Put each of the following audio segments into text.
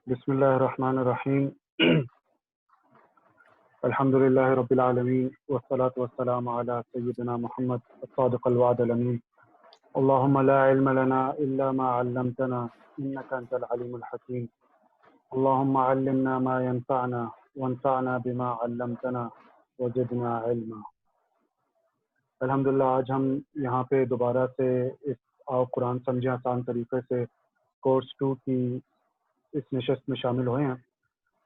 بسم الله الرحمن الرحيم. الحمد لله رب العالمين والصلاة والسلام على سيدنا محمد الصادق الوعد الأمين. اللهم لا علم لنا إلا ما علمتنا إنك أنت العليم الحكيم. اللهم علمنا ما ينفعنا وانفعنا بما علمتنا وزدنا علما. الحمدللہ آج ہم یہاں پہ دوبارہ سے اس آؤ قرآن سمجھیں آسان طریقے سے کورس 2 کی اس نشست میں شامل ہوئے ہیں۔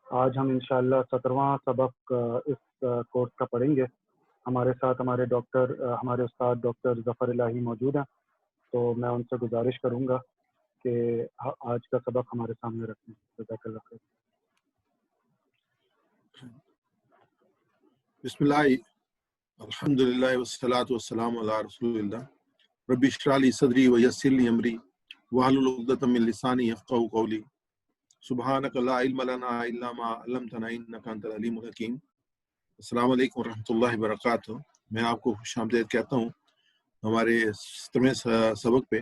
آج ہم انشاءاللہ 17واں سبق اس کورس کا پڑھیں گے۔ ہمارے ساتھ ہمارے استاد ڈاکٹر ظفر الہی موجود ہیں، تو میں ان سے گزارش کروں گا کہ آج کا سبق ہمارے سامنے رکھیں۔ جزاک اللہ خیر۔ بسم اللہ الحمدللہ والصلاۃ والسلام علی رسول اللہ رب اشرح لی صدری ویسر لی امری واحلل عقدۃ من لسانی یفقہوا قولی سبحانک لا علم لنا الا ما علمتنا انک انت العلیم الحکیم۔ السلام علیکم ورحمۃ اللہ وبرکاتہ۔ میں آپ کو خوش آمدید کہتا ہوں ہمارے 17ویں سبق پہ۔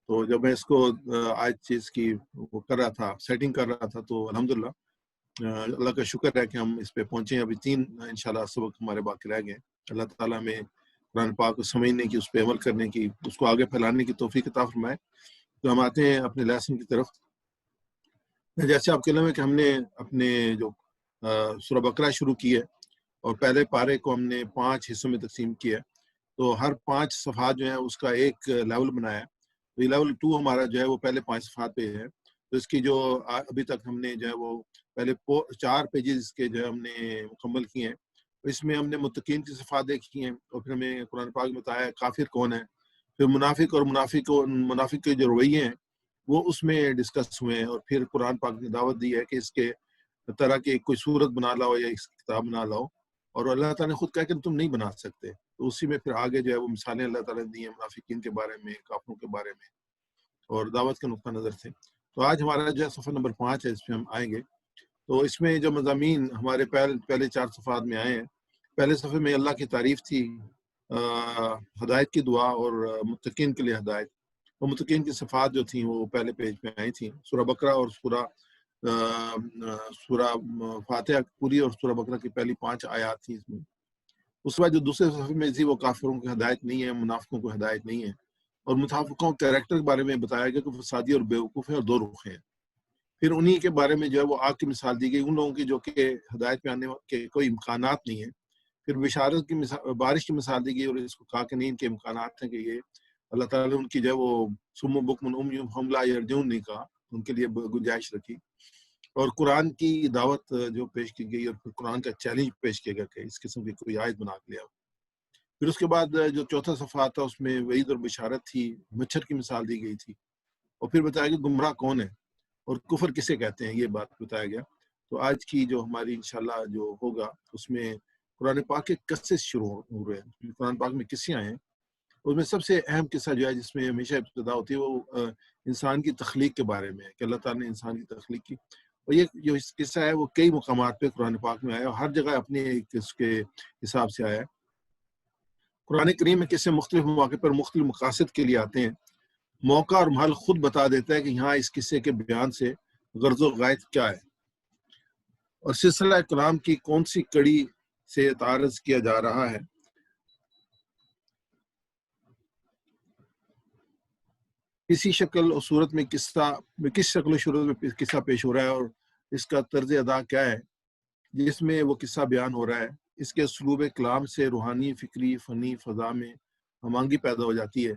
تو جب میں اس کو آج چیز کی وہ کر رہا تھا، سیٹنگ کر رہا تھا، تو الحمدللہ اللہ کا شکر ہے کہ ہم اس پہ پہنچے ہیں۔ ابھی 3 انشاءاللہ سبق ہمارے باقی رہ گئے۔ اللہ تعالیٰ ہمیں قرآن پاک کو سمجھنے کی، اس پہ عمل کرنے کی، اس کو آگے پھیلانے کی توفیق عطا فرمائے۔ تو ہم آتے ہیں اپنے لیسن کی طرف۔ جیسے آپ کے علم ہے کہ ہم نے اپنے جو سورہ بقرہ شروع کی ہے، اور پہلے پارے کو ہم نے 5 حصوں میں تقسیم کیا ہے۔ تو ہر 5 صفحات جو ہیں اس کا ایک لیول بنایا ہے۔ تو یہ لیول 2 ہمارا جو ہے وہ پہلے 5 صفحات پہ ہے۔ تو اس کی جو ابھی تک ہم نے جو ہے وہ پہلے 4 پیجز کے جو ہم نے مکمل کیے ہیں۔ اس میں ہم نے متقین کی صفات دیکھی ہیں، اور پھر ہمیں قرآن پاک میں بتایا ہے کافر کون ہے، پھر منافق اور منافق کے جو رویے ہیں وہ اس میں ڈسکس ہوئے ہیں، اور پھر قرآن پاک نے دعوت دی ہے کہ اس کے طرح کی کوئی صورت بنا لاؤ یا اس کتاب بنا لاؤ، اور اللہ تعالیٰ نے خود کہا کہ تم نہیں بنا سکتے۔ تو اسی میں پھر آگے جو ہے وہ مثالیں اللہ تعالیٰ نے دی ہیں منافقین کے بارے میں، کافروں کے بارے میں، اور دعوت کے نقطہ نظر سے۔ تو آج ہمارا جو ہے صفحہ نمبر 5 ہے، اس پہ ہم آئیں گے۔ تو اس میں جو مضامین ہمارے پہلے 4 صفحات میں آئے ہیں، پہلے صفحے میں اللہ کی تعریف تھی، ہدایت کی دعا اور متقین کے لیے ہدایت، اور متقین کی صفات جو تھیں وہ پہلے پیج میں آئی تھیں۔ سورہ بقرہ اور سورہ فاتحہ پوری اور سورہ بقرہ کی پہلی 5 آیات تھیں اس میں۔ اس کے بعد جو دوسرے صفحے میں تھی وہ کافروں کی ہدایت نہیں ہے، منافقوں کو ہدایت نہیں ہے، اور منافقوں کے کریکٹر کے بارے میں بتایا گیا کہ فسادی اور بیوقوف ہیں اور 2 رخ ہیں۔ پھر انہی کے بارے میں جو ہے وہ آگ کی مثال دی گئی، ان لوگوں کی جو کہ ہدایت میں آنے کے کوئی امکانات نہیں ہیں۔ پھر بشارت کی مثال، بارش کی مثال دی گئی، اور اس کو کہا کہ نہیں ان کے امکانات ہیں کہ یہ اللہ تعالیٰ نے ان کی جو ہے وہ صم و بکم عمی فہم لا یرجعون نہیں کہا، ان کے لیے گنجائش رکھی۔ اور قرآن کی دعوت جو پیش کی گئی، اور پھر قرآن کا چیلنج پیش کیا گیا کہ اس قسم کی کوئی آیت بنا کے لیا۔ پھر اس کے بعد جو 4تھا صفحہ تھا اس میں وعید اور بشارت تھی، مچھر کی مثال دی گئی تھی، اور پھر بتایا گیا گمراہ کون ہے اور کفر کسے کہتے ہیں، یہ بات بتایا گیا۔ تو آج کی جو ہماری انشاءاللہ جو ہوگا اس میں قرآن پاک کے قصے شروع ہو رہے ہیں۔ قرآن پاک میں قصے آئے ہیں، اس میں سب سے اہم قصہ جو ہے جس میں ہمیشہ ابتدا ہوتی ہے وہ انسان کی تخلیق کے بارے میں ہے کہ اللہ تعالیٰ نے انسان کی تخلیق کی۔ اور یہ جو قصہ ہے وہ کئی مقامات پہ قرآن پاک میں آیا، اور ہر جگہ اپنے اس کے حساب سے آیا ہے۔ قرآن کریم میں قصے مختلف مواقع پر مختلف مقاصد کے لیے آتے ہیں۔ موقع اور محل خود بتا دیتا ہے کہ یہاں اس قصے کے بیان سے غرض و غایت کیا ہے، اور سلسلہ کلام کی کون سی کڑی سے تعارض کیا جا رہا ہے۔ کسی شکل اور صورت میں کس شکل و صورت میں قصہ پیش ہو رہا ہے، اور اس کا طرز ادا کیا ہے جس میں وہ قصہ بیان ہو رہا ہے۔ اس کے اسلوب کلام سے روحانی، فکری، فنی فضا میں ہم آہنگی پیدا ہو جاتی ہے۔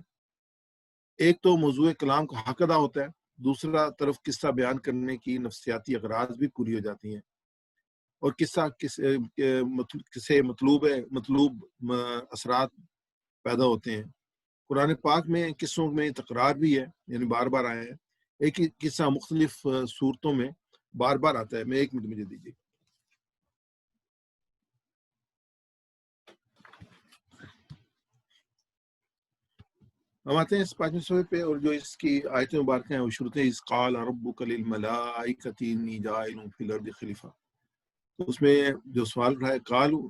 ایک تو موضوع کلام کا حق ادا ہوتا ہے، دوسرا طرف قصہ بیان کرنے کی نفسیاتی اغراض بھی پوری ہو جاتی ہیں، اور قصے مطلوب اثرات پیدا ہوتے ہیں۔ قرآن پاک میں قصوں میں تکرار بھی ہے، یعنی بار بار آئے ہیں۔ ایک ہی قصہ مختلف صورتوں میں بار بار آتا ہے۔ میں 1 منٹ مجھے دیجیے۔ ہم آتے ہیں اس 5ویں صفحے پہ، اور جو اس کی آیت مبارکہ ہیں وہ شروع ہیں اذ قال ربک للملائکۃ انی جاعل فی الارض خلیفہ۔ تو اس میں جو سوال رہا ہے قالوا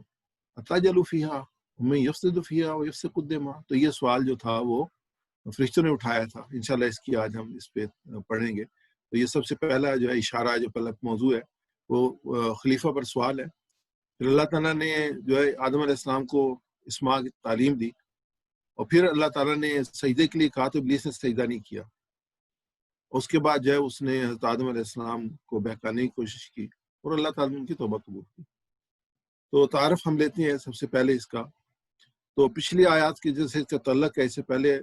اتجعل فیہا من یفسد فیہا ویسفک الدماء، تو یہ سوال جو تھا وہ فرشتوں نے اٹھایا تھا۔ انشاءاللہ اس کی آج ہم اس پہ پڑھیں گے۔ تو یہ سب سے پہلا جو ہے اشارہ، جو پہلا موضوع ہے وہ خلیفہ پر سوال ہے۔ پھر اللہ تعالیٰ نے جو ہے آدم علیہ السلام کو اسماء کی تعلیم دی، اور پھر اللہ تعالیٰ نے سجدے کے لیے کہا تو ابلیس نے سجدہ نہیں کیا۔ اس کے بعد جو ہے اس نے حضرت آدم علیہ السلام کو بہکانے کی کوشش کی، اور اللہ تعالیٰ نے ان کی توبہ قبول کی۔ تو تعارف ہم لیتے ہیں سب سے پہلے اس کا۔ تو پچھلی آیات کی جیسے اس کا تعلق ہے، اس سے پہلے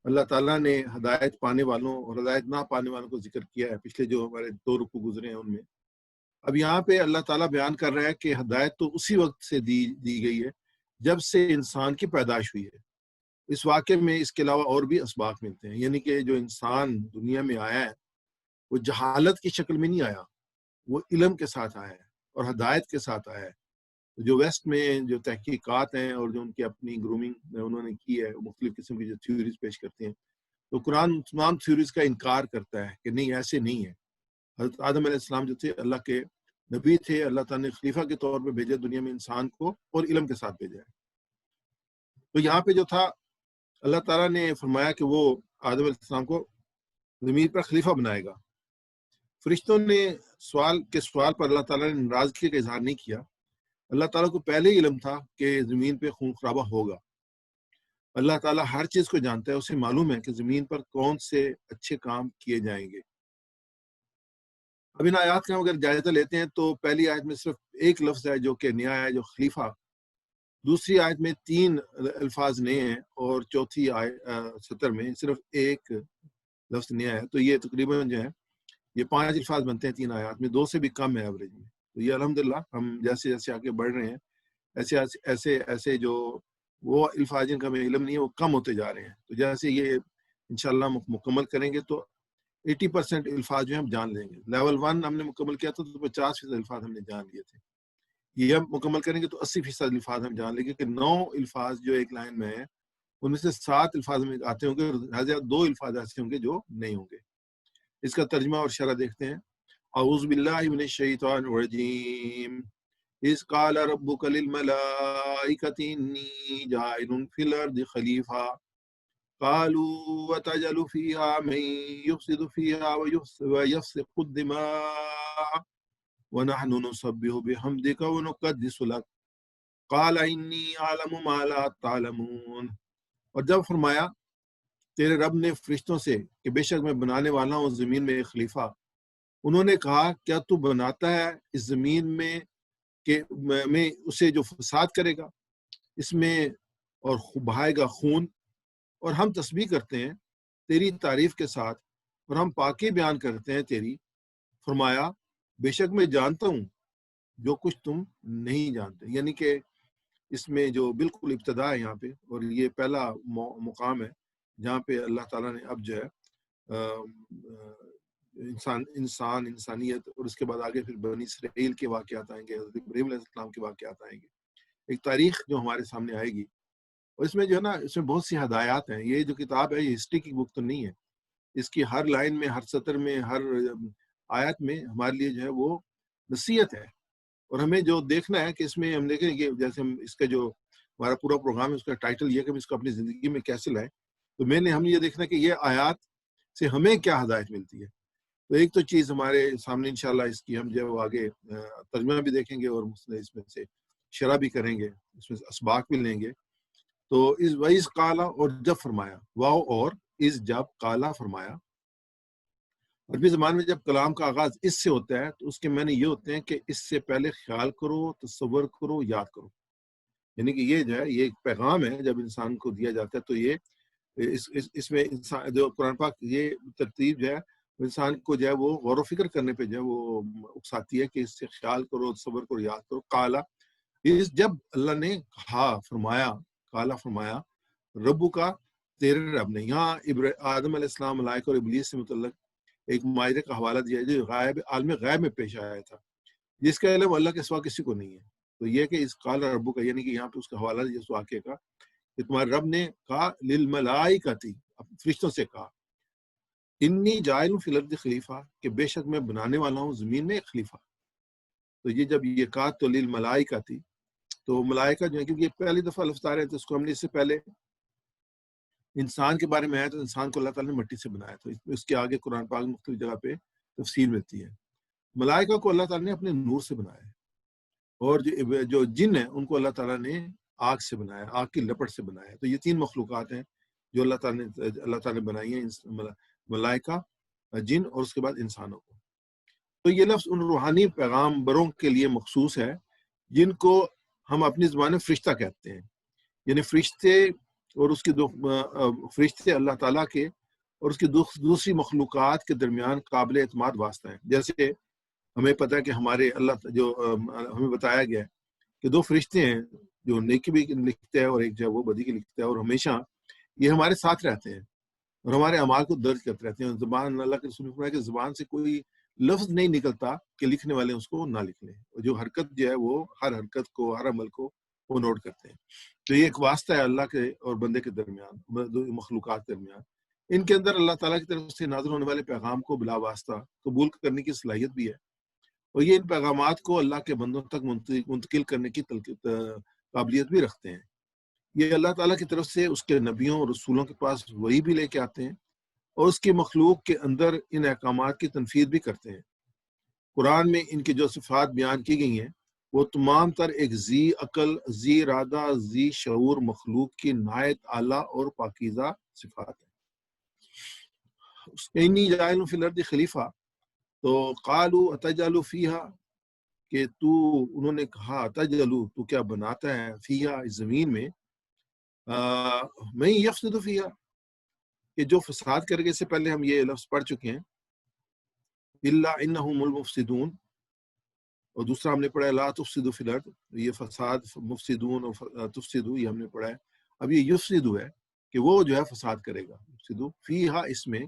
اللہ تعالیٰ نے ہدایت پانے والوں اور ہدایت نہ پانے والوں کو ذکر کیا ہے، پچھلے جو ہمارے 2 رکوع گزرے ہیں ان میں۔ اب یہاں پہ اللہ تعالیٰ بیان کر رہا ہے کہ ہدایت تو اسی وقت سے دی گئی ہے جب سے انسان کی پیدائش ہوئی ہے۔ اس واقعے میں اس کے علاوہ اور بھی اسباق ملتے ہیں، یعنی کہ جو انسان دنیا میں آیا ہے وہ جہالت کی شکل میں نہیں آیا، وہ علم کے ساتھ آیا ہے اور ہدایت کے ساتھ آیا ہے۔ جو ویسٹ میں جو تحقیقات ہیں اور جو ان کی اپنی گرومنگ انہوں نے کی ہے، مختلف قسم کی جو تھیوریز پیش کرتے ہیں، تو قرآن تمام تھیوریز کا انکار کرتا ہے کہ نہیں، ایسے نہیں ہے۔ حضرت آدم علیہ السلام جو تھے اللہ کے نبی تھے، اللہ تعالیٰ نے خلیفہ کے طور پہ بھیجا دنیا میں انسان کو، اور علم کے ساتھ بھیجا ہے۔ تو یہاں پہ جو تھا اللہ تعالیٰ نے فرمایا کہ وہ آدم علیہ السلام کو زمین پر خلیفہ بنائے گا۔ فرشتوں نے سوال پر اللہ تعالیٰ نے ناراضگی کا اظہار نہیں کیا۔ اللہ تعالیٰ کو پہلے ہی علم تھا کہ زمین پہ خون خرابہ ہوگا۔ اللہ تعالیٰ ہر چیز کو جانتا ہے، اسے معلوم ہے کہ زمین پر کون سے اچھے کام کیے جائیں گے۔ اب ان آیات کا اگر جائزہ لیتے ہیں تو پہلی آیت میں صرف ایک لفظ ہے جو کہ نیا ہے، جو خلیفہ۔ دوسری آیت میں 3 الفاظ نئے ہیں، اور چوتھی سطر میں صرف ایک لفظ نیا ہے۔ تو یہ تقریباً جو ہے یہ 5 الفاظ بنتے ہیں 3 آیات میں، 2 سے بھی کم ہے ایوریج میں۔ تو یہ الحمدللہ ہم جیسے جیسے آگے بڑھ رہے ہیں ایسے جو وہ الفاظ جن کا ہمیں علم نہیں ہے وہ کم ہوتے جا رہے ہیں۔ تو جیسے یہ انشاءاللہ مکمل کریں گے تو 80% الفاظ جو ہیں ہم جان لیں گے۔ لیول 1 ہم نے مکمل کیا تھا تو 50% الفاظ ہم نے جان لیے تھے۔ یہ ہم مکمل کریں گے تو 80% الفاظ ہم جان لیں گے، کہ 9 الفاظ جو ایک لائن میں ہیں ان میں سے 7 الفاظ میں آتے ہوں گے، اور 2 الفاظ ایسے ہوں گے جو نہیں ہوں گے۔ اس کا ترجمہ اور شرح دیکھتے ہیں۔ اعوذ باللہ من الشیطان الرجیم، اذ قال ربک للملائکۃ انی جاعل فی الارض خلیفہ قالوا وتجعل فیہا من یفسد فیہا ویسفک الدماء ونحن نسبح بحمدک ونقدس لک قال انی اعلم ما لا تعلمون۔ اور جب فرمایا تیرے رب نے فرشتوں سے کہ بے شک میں بنانے والا ہوں زمین میں ایک خلیفہ، انہوں نے کہا کیا تو بناتا ہے اس زمین میں کہ میں اسے جو فساد کرے گا اس میں، اور بہائے گا خون، اور ہم تسبیح کرتے ہیں تیری تعریف کے ساتھ، اور ہم پاکی بیان کرتے ہیں تیری۔ فرمایا بے شک میں جانتا ہوں جو کچھ تم نہیں جانتے۔ یعنی کہ اس میں جو بالکل ابتدا ہے یہاں پہ، اور یہ پہلا مقام ہے جہاں پہ اللہ تعالیٰ نے اب جو ہے انسانیت، اور اس کے بعد آگے پھر بنی اسرائیل کے واقعات آئیں گے، حضرت ابراہیم علیہ السلام کے واقعات آئیں گے، ایک تاریخ جو ہمارے سامنے آئے گی۔ اور اس میں جو ہے نا، اس میں بہت سی ہدایات ہیں۔ یہ جو کتاب ہے یہ ہسٹری کی بک تو نہیں ہے، اس کی ہر لائن میں، ہر سطر میں، ہر آیت میں ہمارے لیے جو ہے وہ نصیحت ہے۔ اور ہمیں جو دیکھنا ہے کہ اس میں ہم دیکھیں کہ جیسے ہم اس کا جو ہمارا پورا پروگرام ہے اس کا ٹائٹل یہ ہے کہ ہم اس کو اپنی زندگی میں کیسے لائیں، تو ہم یہ دیکھنا کہ یہ آیات سے ہمیں کیا ہدایت ملتی ہے۔ تو ایک تو چیز ہمارے سامنے انشاءاللہ اس کی ہم جو آگے ترجمہ بھی دیکھیں گے، اور اس میں سے شرح بھی کریں گے، اس میں سے اسباق بھی لیں گے۔ تو اس وَإِذْ قَالَ، اور جب فرمایا، واو اور اس جب، قالا فرمایا۔ عربی زبان میں جب کلام کا آغاز اس سے ہوتا ہے تو اس کے معنی یہ ہوتے ہیں کہ اس سے پہلے خیال کرو، تصور کرو، یاد کرو۔ یعنی کہ یہ جو ہے یہ ایک پیغام ہے جب انسان کو دیا جاتا ہے، تو یہ اس میں انسان جو قرآن پاک یہ ترتیب جو ہے انسان کو جو ہے وہ غور و فکر کرنے پہ جو ہے وہ اکساتی ہے کہ اس سے خیال کرو، تصور کرو، یاد کرو۔ قالا، جب اللہ نے کہا، فرمایا، قالا فرمایا، ربو کا، تیرے رب نے۔ یہاں آدم علیہ السلام، ملائکہ اور ابلیس سے متعلق ایک معاہدے کا حوالہ دیا جو غائب، عالم غیب میں پیش آیا تھا، جس کا علم اللہ کے سوا کسی کو نہیں ہے۔ تو یہ کہ اس قال ربو کا، یعنی کہ یہاں پہ اس کا حوالہ دیا اس واقعے کا کہ تمہارے رب نے کہا للملائکۃ، فرشتوں سے کہا، انی جاعل فی الارض خلیفہ، کہ بے شک میں بنانے والا ہوں زمین میں ایک خلیفہ۔ تو یہ جب یہ کہا تو للملائکۃ، تو ملائکہ جو ہے، کیونکہ یہ پہلی دفعہ لفظ آ رہے ہیں تو اس کو ہم نے اس سے پہلے انسان کے بارے میں آیا تو انسان کو اللہ تعالیٰ نے مٹی سے بنایا، تو اس کے آگے قرآن پاک مختلف جگہ پہ تفصیل ملتی ہے۔ ملائکہ کو اللہ تعالیٰ نے اپنے نور سے بنایا ہے، اور جو جن ہیں ان کو اللہ تعالیٰ نے آگ سے بنایا، آگ کی لپٹ سے بنایا ہے۔ تو یہ 3 مخلوقات ہیں جو اللہ تعالیٰ نے بنائی ہیں، ملائکہ، جن اور اس کے بعد انسانوں کو۔ تو یہ لفظ ان روحانی پیغامبروں کے لیے مخصوص ہے جن کو ہم اپنی زبان میں فرشتہ کہتے ہیں، یعنی فرشتے اور اس کی فرشتے اللہ تعالیٰ کے اور اس کی دوسری مخلوقات کے درمیان قابل اعتماد واسطہ ہیں۔ جیسے ہمیں پتہ ہے کہ ہمارے اللہ جو ہمیں بتایا گیا ہے کہ 2 فرشتے ہیں جو نیکی بھی لکھتے ہیں اور ایک جو ہے وہ بدی کی لکھتا ہے، اور ہمیشہ یہ ہمارے ساتھ رہتے ہیں اور ہمارے اعمال کو درج کرتے رہتے ہیں۔ زبان، اللہ کے رسول نے فرمایا کہ زبان سے کوئی لفظ نہیں نکلتا کہ لکھنے والے اس کو نہ لکھ لیں، اور جو حرکت جو ہے وہ ہر حرکت کو، ہر عمل کو وہ نوٹ کرتے ہیں۔ تو یہ ایک واسطہ ہے اللہ کے اور بندے کے درمیان، مخلوقات کے درمیان۔ ان کے اندر اللہ تعالیٰ کی طرف سے نازل ہونے والے پیغام کو بلا واسطہ قبول کرنے کی صلاحیت بھی ہے، اور یہ ان پیغامات کو اللہ کے بندوں تک منتقل کرنے کی قابلیت بھی رکھتے ہیں۔ یہ اللہ تعالیٰ کی طرف سے اس کے نبیوں اور رسولوں کے پاس وحی بھی لے کے آتے ہیں، اور اس کی مخلوق کے اندر ان احکامات کی تنفیذ بھی کرتے ہیں۔ قرآن میں ان کی جو صفات بیان کی گئی ہیں وہ تمام تر ایک ذی عقل، ذی ارادہ، ذی شعور مخلوق کی نہایت اعلیٰ اور پاکیزہ صفات ہیں۔ انی جاعل فی الارض خلیفہ، تو قالوا اتجعل فیہا، کہ انہوں نے کہا اتجعل، تو کیا بناتا ہے، فیہا، اس زمین میں، من یفسد فیہا، کہ جو فساد کرے گا۔ اس سے پہلے ہم یہ لفظ پڑھ چکے ہیں، الا انہم المفسدون، اور دوسرا ہم نے پڑھا ہے لا تفسدوا فی الارض، یہ فساد، مفسدون اور تفسدوا یہ ہم نے پڑھا ہے۔ اب یہ یفسدوا ہے کہ وہ جو ہے فساد کرے گا، یفسدوا فیہا، اس میں،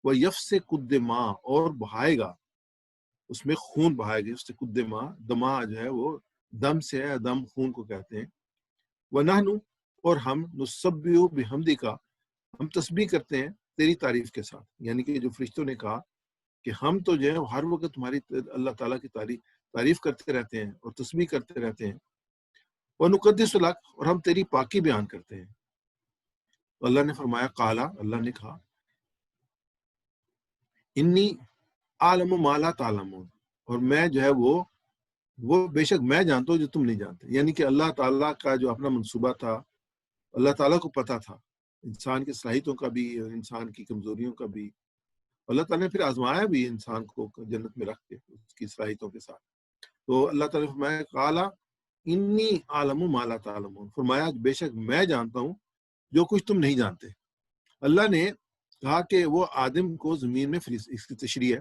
وہ یفسک الدماء، اور بہائے گا، اس میں خون بہائے گا۔ یفسک الدماء، دماء جو ہے وہ دم سے ہے، دم خون کو کہتے ہیں۔ وَنَحْنُ، اور ہم، نُسَبِّحُ بِحَمْدِکَ، ہم تسبیح کرتے ہیں تیری تعریف کے ساتھ، یعنی کہ جو فرشتوں نے کہا کہ ہم تو جو ہے ہر وقت تمہاری اللہ تعالیٰ کی تعریف کرتے رہتے ہیں اور تسبیح کرتے رہتے ہیں۔ وَنُقَدِّسُ لَكَ، اور ہم تیری پاکی بیان کرتے ہیں۔ تو اللہ نے فرمایا، قالا، اللہ نے کہا، انی عالم ما لا تعلمون، اور میں جو ہے وہ بے شک میں جانتا ہوں جو تم نہیں جانتے۔ یعنی کہ اللہ تعالیٰ کا جو اپنا منصوبہ تھا، اللہ تعالیٰ کو پتہ تھا انسان کی صلاحیتوں کا بھی اور انسان کی کمزوریوں کا بھی۔ اللہ تعالیٰ نے پھر آزمایا بھی انسان کو جنت میں رکھ کے اس کی صلاحیتوں کے ساتھ۔ تو اللہ تعالیٰ نے فرمایا، قالا انی عالم ما لا تعلمون، فرمایا بے شک میں جانتا ہوں جو کچھ تم نہیں جانتے۔ اللہ نے کہا کہ وہ آدم کو زمین میں، اس کی تشریح ہے،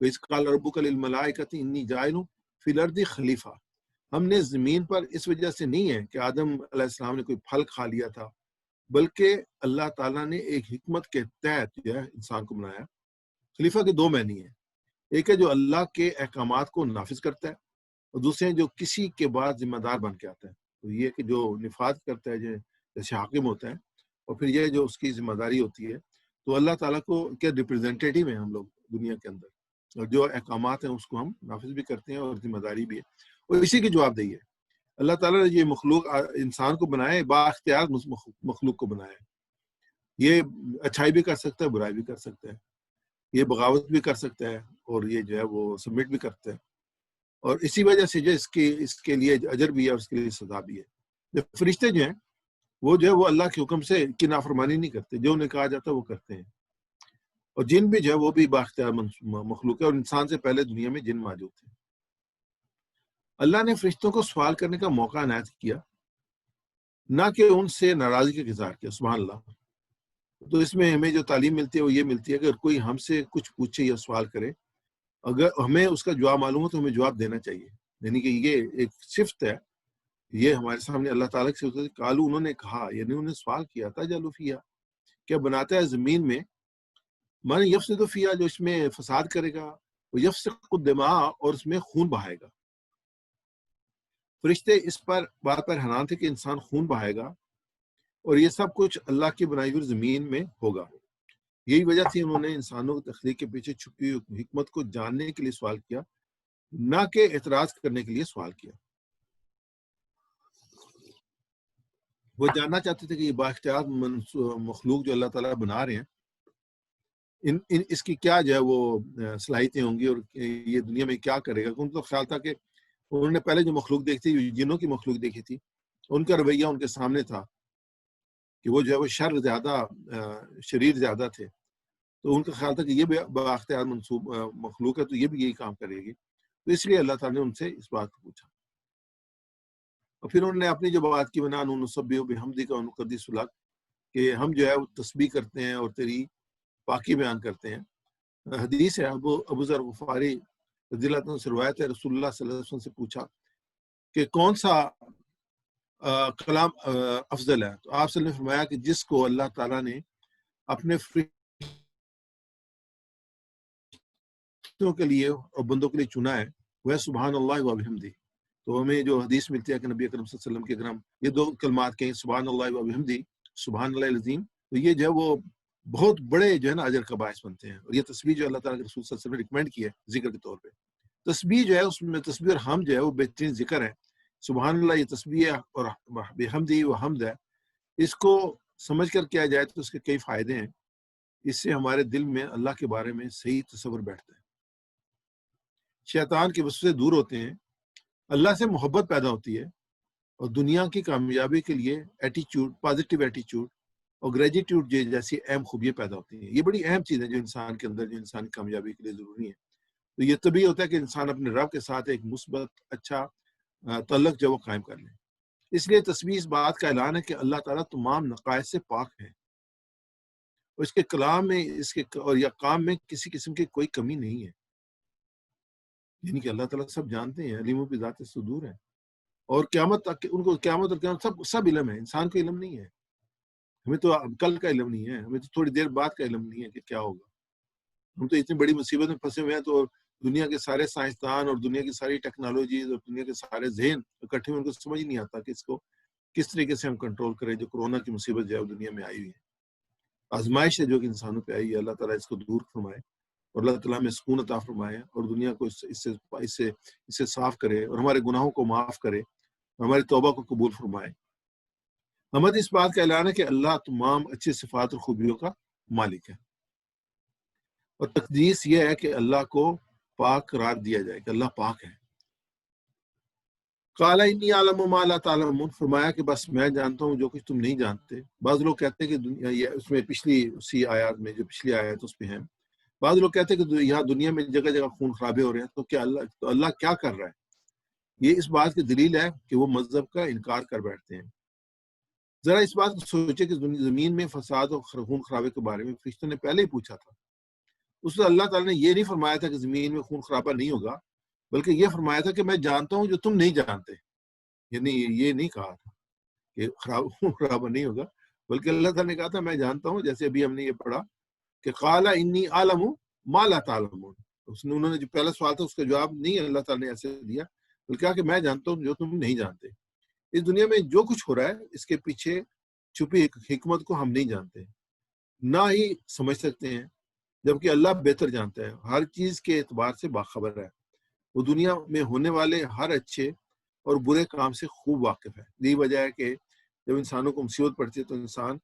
وَإِذْ قَالَ رَبُّكَ لِلْمَلَائِكَةِ إِنِّي جَاعِلٌ فِي الْأَرْضِ خلیفہ، ہم نے زمین پر اس وجہ سے نہیں ہے کہ آدم علیہ السلام نے کوئی پھل کھا لیا تھا، بلکہ اللہ تعالیٰ نے ایک حکمت کے تحت جو ہے انسان کو بنایا۔ خلیفہ کے 2 معنی ہیں، ایک ہے جو اللہ کے احکامات کو نافذ کرتا ہے، اور دوسرے ہیں جو کسی کے بعد ذمہ دار بن کے آتا ہے۔ تو یہ کہ جو نفاذ کرتا ہے جیسے حاکم ہوتا ہے، اور پھر یہ جو اس کی ذمہ داری ہوتی ہے، تو اللہ تعالیٰ کو کے ریپرزینٹیٹیو ہیں ہم لوگ دنیا کے اندر، اور جو احکامات ہیں اس کو ہم نافذ بھی کرتے ہیں اور ذمہ داری بھی ہے، اور اسی کی جواب دہی ہے۔ اللہ تعالیٰ نے یہ مخلوق انسان کو بنایا ہے، با اختیار مخلوق کو بنایا ہے۔ یہ اچھائی بھی کر سکتا ہے، برائی بھی کر سکتا ہے، یہ بغاوت بھی کر سکتا ہے، اور یہ جو ہے وہ سبمٹ بھی کرتا ہے، اور اسی وجہ سے جو اس کے لیے اجر بھی ہے اور اس کے لیے سزا بھی ہے۔ جب فرشتے جو ہیں وہ جو ہے وہ اللہ کے حکم سے کی نافرمانی نہیں کرتے، جو انہیں کہا جاتا ہے وہ کرتے ہیں، اور جن بھی جو ہے وہ بھی بااختیار مخلوق ہے، اور انسان سے پہلے دنیا میں جن موجود تھے۔ اللہ نے فرشتوں کو سوال کرنے کا موقع عنایت کیا، نہ کہ ان سے ناراضگی کا اظہار کیا۔ سبحان اللہ۔ تو اس میں ہمیں جو تعلیم ملتی ہے وہ یہ ملتی ہے کہ اگر کوئی ہم سے کچھ پوچھے یا سوال کرے، اگر ہمیں اس کا جواب معلوم ہو تو ہمیں جواب دینا چاہیے، یعنی کہ یہ ایک صفت ہے، یہ ہمارے سامنے اللہ تعالیٰ کی صفت ہے۔ قالو، انہوں نے کہا، یعنی انہوں نے سوال کیا تھا، جعلوا فیہا، کیا بناتا ہے زمین میں، من یفسد فیہا، جو اس میں فساد کرے گا، وہ یفسق الدماء، اور اس میں خون بہائے گا۔ فرشتے اس بات پر حیران تھے کہ انسان خون بہائے گا، اور یہ سب کچھ اللہ کی بنائی ہوئی زمین میں ہوگا۔ یہی وجہ تھی انہوں نے انسانوں کی تخلیق کے پیچھے چھپی ہوئی حکمت کو جاننے کے لیے سوال کیا، نہ کہ اعتراض کرنے کے لیے سوال کیا۔ وہ جاننا چاہتے تھے کہ یہ بااختیار مخلوق جو اللہ تعالیٰ بنا رہے ہیں، اس کی کیا جو ہے وہ صلاحیتیں ہوں گی اور یہ دنیا میں کیا کرے گا. ان کو خیال تھا کہ انہوں نے پہلے جو مخلوق دیکھی تھی، جنوں کی مخلوق دیکھی تھی، ان کا رویہ ان کے سامنے تھا کہ وہ جو ہے وہ شریر زیادہ تھے. تو ان کا خیال تھا کہ یہ بھی بااختیار مخلوق ہے تو یہ بھی یہی کام کرے گی. تو اس لیے اللہ تعالیٰ نے ان سے اس بات کو پوچھا. اور پھر انہوں نے اپنی جو بات کی بنا نسبح بحمدک و نقدس لک، کہ ہم جو ہے وہ تسبیح کرتے ہیں اور تیری پاکی بیان کرتے ہیں. حدیث ہے ابو ذر غفاری رضی اللہ عنہ سے روایت ہے، رسول اللہ صلی اللہ علیہ وسلم سے پوچھا کہ کون سا کلام افضل ہے. تو آپ صلی اللہ علیہ وسلم نے فرمایا کہ جس کو اللہ تعالیٰ نے اپنے فرشتوں کے لیے اور بندوں کے لیے چنا ہے وہ ہے سبحان اللہ و بحمدہ. تو ہمیں جو حدیث ملتی ہے کہ نبی اکرم صلی اللہ علیہ وسلم کے اگر ہم یہ دو کلمات کہیں سبحان اللہ و بحمدہ، سبحان اللہ العظیم، تو یہ جو ہے وہ بہت بڑے جو ہے نا اجر کا باعث بنتے ہیں. اور یہ تسبیح جو اللہ تعالیٰ کے رسول صلی اللہ علیہ وسلم نے ریکمینڈ کی ہے ذکر کے طور پہ. تسبیح جو ہے اس میں تسبیح اور حمد جو ہے وہ بہترین ذکر ہے. سبحان اللہ یہ تسبیح ہے اور بحمدہ وہ حمد ہے. اس کو سمجھ کر کیا جائے تو اس کے کئی فائدے ہیں. اس سے ہمارے دل میں اللہ کے بارے میں صحیح تصور بیٹھتا ہے، شیطان کے وسوسے دور ہوتے ہیں، اللہ سے محبت پیدا ہوتی ہے، اور دنیا کی کامیابی کے لیے ایٹیچیوڈ، پازیٹیو ایٹیچیوڈ اور گریجیٹیوڈ جیسی اہم خوبیاں پیدا ہوتی ہیں. یہ بڑی اہم چیز ہے جو انسان کے اندر، جو انسان کی کامیابی کے لیے ضروری ہے. تو یہ تبھی ہوتا ہے کہ انسان اپنے رب کے ساتھ ایک مثبت اچھا تعلق جو وہ قائم کر لیں. اس لیے تسبیح اس بات کا اعلان ہے کہ اللہ تعالیٰ تمام نقائص سے پاک ہے، اور اس کے کلام میں اور یا کام میں کسی قسم کی کوئی کمی نہیں ہے. یعنی کہ اللہ تعالیٰ سب جانتے ہیں، علیم بذات الصدور ہے، اور قیامت تک ان کو قیامت اور قیامت سب علم ہے. انسان کو علم نہیں ہے، ہمیں تو کل کا علم نہیں ہے، ہمیں تو تھوڑی دیر بعد کا علم نہیں ہے کہ کیا ہوگا. ہم تو اتنی بڑی مصیبت میں پھنسے ہوئے ہیں، تو دنیا کے سارے سائنسدان اور دنیا کی ساری ٹیکنالوجیز اور دنیا کے سارے ذہن اکٹھے میں ان کو سمجھ نہیں آتا کہ اس کو کس طریقے سے ہم کنٹرول کریں. جو کورونا کی مصیبت جو ہے دنیا میں آئی ہوئی ہے، آزمائش ہے جو کہ انسانوں پہ آئی ہے، اللہ تعالیٰ اس کو دور فرمائے اور اللہ تعالیٰ میں سکون عطا فرمائے اور دنیا کو اس سے صاف کرے اور ہمارے گناہوں کو معاف کرے اور ہماری توبہ کو قبول فرمائے. حمد اس بات کا اعلان ہے کہ اللہ تمام اچھی صفات اور خوبیوں کا مالک ہے، اور تقدیس یہ ہے کہ اللہ کو پاک قرار دیا جائے کہ اللہ پاک ہے. قال انی اعلم ما لا تعلمون، فرمایا کہ بس میں جانتا ہوں جو کچھ تم نہیں جانتے. بعض لوگ کہتے ہیں کہ دنیا، یہ اس میں اسی آیات میں جو پچھلی آیت اس پہ ہیں، بعض لوگ کہتے ہیں کہ یہاں دنیا میں جگہ جگہ خون خرابے ہو رہے ہیں، تو کیا اللہ کیا کر رہا ہے؟ یہ اس بات کی دلیل ہے کہ وہ مذہب کا انکار کر بیٹھتے ہیں. ذرا اس بات کو سوچے کہ زمین میں فساد اور خون خرابے کے بارے میں فرشتوں نے پہلے ہی پوچھا تھا. اس میں اللہ تعالیٰ نے یہ نہیں فرمایا تھا کہ زمین میں خون خرابہ نہیں ہوگا، بلکہ یہ فرمایا تھا کہ میں جانتا ہوں جو تم نہیں جانتے. یعنی یہ نہیں کہا تھا کہ خون خرابہ نہیں ہوگا، بلکہ اللہ تعالیٰ نے کہا تھا میں جانتا ہوں. جیسے ابھی ہم نے یہ پڑھا کہ قال انی اعلم ما لا تعلمون، انہوں نے جو پہلا سوال تھا اس کا جواب نہیں اللہ تعالیٰ نے ایسے دیا، بلکہ کہا کہ میں جانتا ہوں جو تم نہیں جانتے. اس دنیا میں جو کچھ ہو رہا ہے اس کے پیچھے چھپی حکمت کو ہم نہیں جانتے، نہ ہی سمجھ سکتے ہیں، جبکہ اللہ بہتر جانتا ہے، ہر چیز کے اعتبار سے باخبر ہے. وہ دنیا میں ہونے والے ہر اچھے اور برے کام سے خوب واقف ہے. یہی وجہ ہے کہ جب انسانوں کو مصیبت پڑتی ہے تو انسان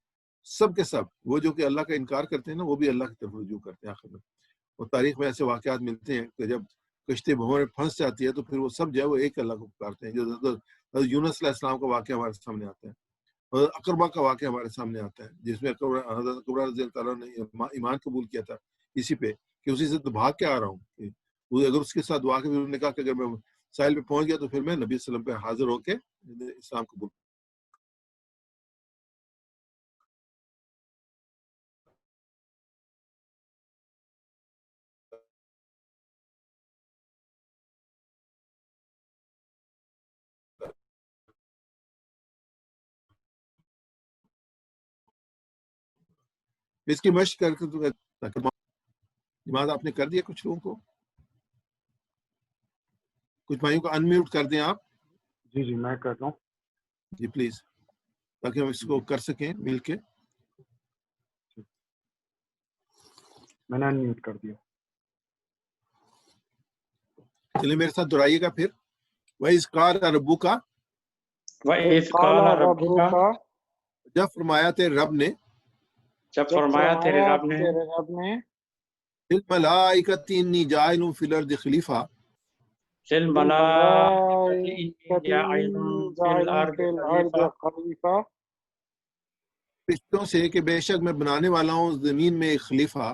سب کے سب، وہ جو کہ اللہ کا انکار کرتے ہیں نا، وہ بھی اللہ کی طرف رجوع کرتے ہیں آخر میں. اور تاریخ میں ایسے واقعات ملتے ہیں کہ جب کشتی بھنور میں پھنس جاتی ہے تو پھر وہ سب جو ہے وہ ایک اللہ کو پکارتے ہیں. جو حضرت یونس علیہ السلام کا واقعہ ہمارے سامنے آتا ہے، اور اقربہ کا واقعہ ہمارے سامنے آتا ہے، جس میں حضرت اقربہ رضی اللہ تعالیٰ نے ایمان قبول کیا تھا اسی پہ کہ اسی سے تو بھاگ کے آ رہا ہوں. اگر اس کے ساتھ دعا کے انہوں نے کہا کہ اگر میں ساحل پہ پہنچ گیا تو پھر میں نبی صلی اللہ علیہ وسلم پہ حاضر ہو کے اسلام قبول. اس کی مشق کر کے نماز آپ نے کر دیا. کچھ لوگوں کو، کچھ بھائیوں کو انمیوٹ کر دیں آپ. جی میں کر رہا ہوں. جی پلیز، تاکہ ہم اس کو کر سکیں مل کے. میں نے انمیوٹ کر دیا. چلیے میرے ساتھ دہرائیے گا پھر. وَإِذْ قَالَ رَبُّكَ، وَإِذْ قَالَ رَبُّكَ، جب فرمایا تیرے رب نے، جب فرمایا تیرے رب نے، الملائکۃ انی جاعل فی الارض خلیفہ للملائکۃ انی جاعل فی الارض خلیفہ خلیفہ فرشتوں سے کہ بے شک میں بنانے والا ہوں زمین میں ایک خلیفہ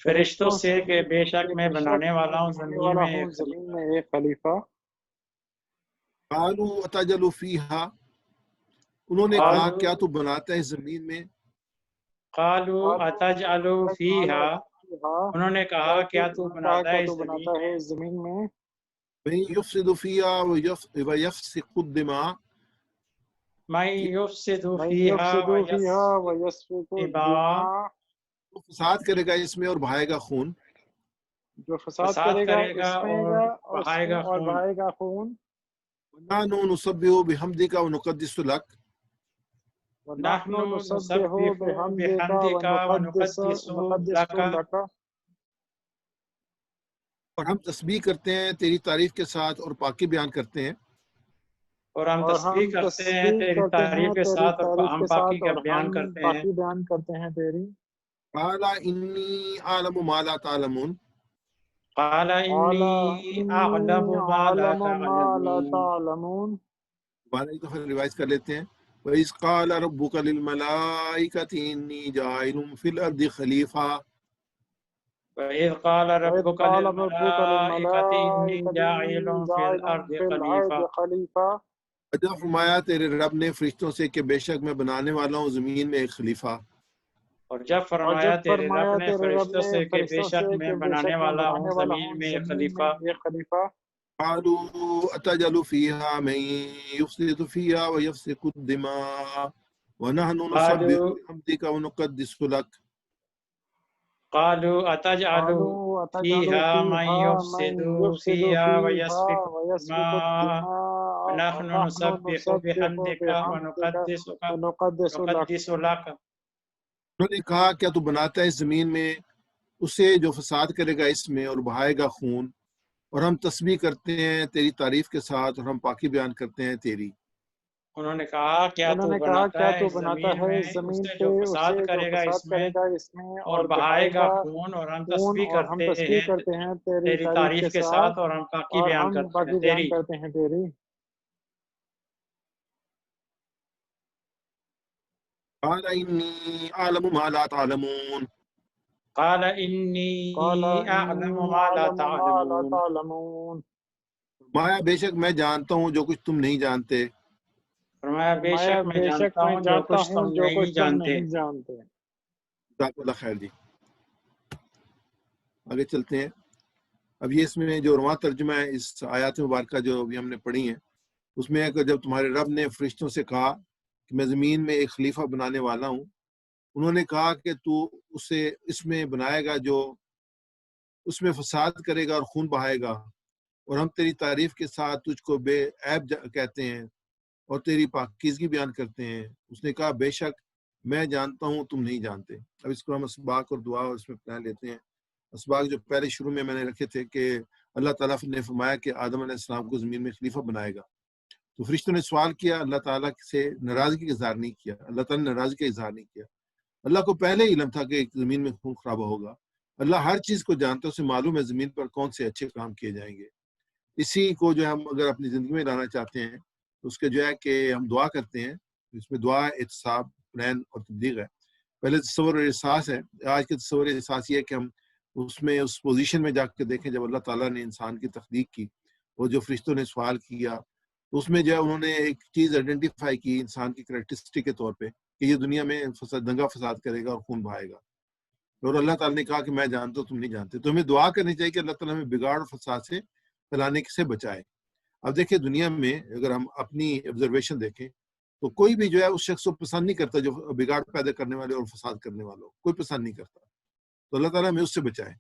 فرشتوں سے کہ بے شک میں بنانے والا ہوں زمین میں ایک زمین خلیفہ میں ایک خلیفہ قالوا اتجل فیہا انہوں نے کہا کیا تو بناتا ہے زمین میں قالوا اتجعل فیہا انہوں نے کہا کیا تو بناتا ہے اس زمین میں زمین میں من یفسد فیہا ویفسق الدماء من یفسد من فیہا یفسد فیہا ویسفک ویسفک الدماء الدماء جو فساد کرے گا اس میں اور بہائے گا خون جو فساد کرے گا اس میں اور بہائے گا اور خون بہائے گا خون ونحن نسبح بحمدک ونقدس لک نحن نسبح بحمدک ونقدس لک لک اور ہم تسبیح کرتے ہیں تیری تعریف کے ساتھ اور پاکی بیان کرتے ہیں اور ہم تسبیح کرتے ہیں تیری تعریف کے ساتھ اور ہم پاکی کا بیان کرتے ہیں تیری قال انی اعلم ما لا تعلمون قال انی اعلم ما لا تعلمون تعلمون دوبارہ ایک دفعہ ریوائز کر لیتے ہیں وَإِذْ قَالَ رَبُّكَ لِلْمَلَائِكَةِ إِنِّي جَاعِلٌ فِي الْأَرْضِ خَلِيفَةً وَإِذْ قَالَ رَبُّكَ لِلْمَلَائِكَةِ إِنِّي جَاعِلٌ فِي الْأَرْضِ خَلِيفَةً خلیفہ جب فرمایا تیرے رب نے فرشتوں سے کہ بے شک میں بنانے والا ہوں زمین میں ایک خلیفہ اور جب فرمایا تیرے رب نے فرشتوں سے کہ بے شک میں بنانے والا ہوں زمین میں ایک خلیفہ قالوا أتجعل فيها من يفسد فيها ويفسق الدماء ونحن نسبح بحمدك ونقدس لك قالوا أتجعل فيها من يفسد فيها ويسفك الدماء ونحن نسبح بحمدك ونقدس لك انہوں نے کہا کیا تو بناتا ہے اس زمین میں اسے جو فساد کرے گا اس میں اور بہائے گا خون اور ہم تسبیح کرتے ہیں تیری تعریف کے ساتھ اور ہم پاکی بیان کرتے ہیں تیری انہوں نے کہا کیا تو بناتا ہے اس زمین میں اسے جو فساد کرے گا اس میں اور بہائے گا خون اور ہم تسبیح کرتے ہیں تیری تعریف کے ساتھ اور ہم پاکی بیان کرتے ہیں تیری قال انی اعلم ما لا تعلمون قال انی اعلم ما لا تعلمون فرمایا بے شک میں جانتا ہوں جو کچھ تم نہیں جانتے فرمایا بے شک میں جانتا ہوں جو کچھ تم نہیں جانتے جزاک اللہ خیر جی آگے چلتے ہیں اب یہ اس میں جو رواں ترجمہ ہے اس آیات مبارکہ جو ابھی ہم نے پڑھی ہیں اس میں ہے کہ جب تمہارے رب نے فرشتوں سے کہا کہ میں زمین میں ایک خلیفہ بنانے والا ہوں انہوں نے کہا کہ تو اسے اس میں بنائے گا جو اس میں فساد کرے گا اور خون بہائے گا اور ہم تیری تعریف کے ساتھ تجھ کو بے عیب کہتے ہیں اور تیری پاکیزگی بیان کرتے ہیں اس نے کہا بے شک میں جانتا ہوں تم نہیں جانتے اب اس کو ہم اسباق اور دعا اور اس میں پڑھ لیتے ہیں اسباق جو پہلے شروع میں نے رکھے تھے کہ اللہ تعالیٰ نے فرمایا کہ آدم علیہ السلام کو زمین میں خلیفہ بنائے گا تو فرشتوں نے سوال کیا اللہ تعالیٰ سے ناراضگی کا اظہار نہیں کیا اللہ تعالیٰ نے ناراضگی کا اظہار نہیں کیا اللہ کو پہلے ہی علم تھا کہ زمین میں خون خرابہ ہوگا اللہ ہر چیز کو جانتا ہے اسے معلوم ہے زمین پر کون سے اچھے کام کیے جائیں گے اسی کو جو ہم اگر اپنی زندگی میں لانا چاہتے ہیں تو اس کے جو ہے کہ ہم دعا کرتے ہیں اس میں دعا احتساب پلان اور تبلیغ ہے پہلے تصور اور احساس ہے آج کے تصور احساس یہ ہے کہ ہم اس میں اس پوزیشن میں جا کے دیکھیں جب اللہ تعالیٰ نے انسان کی تخلیق کی اور جو فرشتوں نے سوال کیا اس میں جو ہے انہوں نے ایک چیز آئیڈینٹیفائی کی انسان کی کریکٹرسٹک کے طور پہ کہ یہ دنیا میں دنگا فساد کرے گا اور خون بہائے گا اور اللہ تعالیٰ نے کہا کہ میں جانتا ہوں تم نہیں جانتے تو ہمیں دعا کرنی چاہیے کہ اللہ تعالیٰ ہمیں بگاڑ اور فساد سے پھیلانے سے بچائے اب دیکھیں دنیا میں اگر ہم اپنی آبزرویشن دیکھیں تو کوئی بھی جو ہے اس شخص کو پسند نہیں کرتا جو بگاڑ پیدا کرنے والے اور فساد کرنے والوں کوئی پسند نہیں کرتا تو اللہ تعالیٰ ہمیں اس سے بچائے